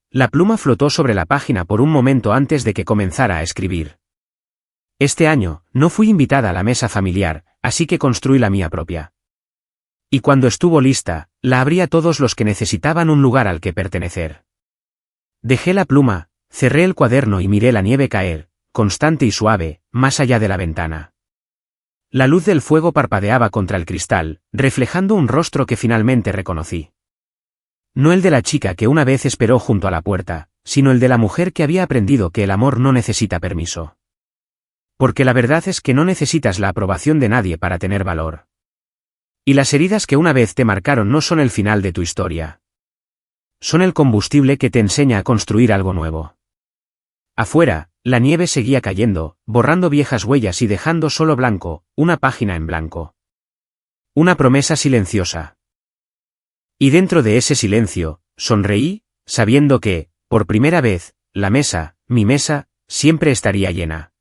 La pluma flotó sobre la página por un momento antes de que comenzara a escribir. Este año, no fui invitada a la mesa familiar, así que construí la mía propia. Y cuando estuvo lista, la abrí a todos los que necesitaban un lugar al que pertenecer. Dejé la pluma, cerré el cuaderno y miré la nieve caer, constante y suave, más allá de la ventana. La luz del fuego parpadeaba contra el cristal, reflejando un rostro que finalmente reconocí. No el de la chica que una vez esperó junto a la puerta, sino el de la mujer que había aprendido que el amor no necesita permiso. Porque la verdad es que no necesitas la aprobación de nadie para tener valor. Y las heridas que una vez te marcaron no son el final de tu historia. Son el combustible que te enseña a construir algo nuevo. Afuera, la nieve seguía cayendo, borrando viejas huellas y dejando solo blanco, una página en blanco. Una promesa silenciosa. Y dentro de ese silencio, sonreí, sabiendo que, por primera vez, la mesa, mi mesa, siempre estaría llena.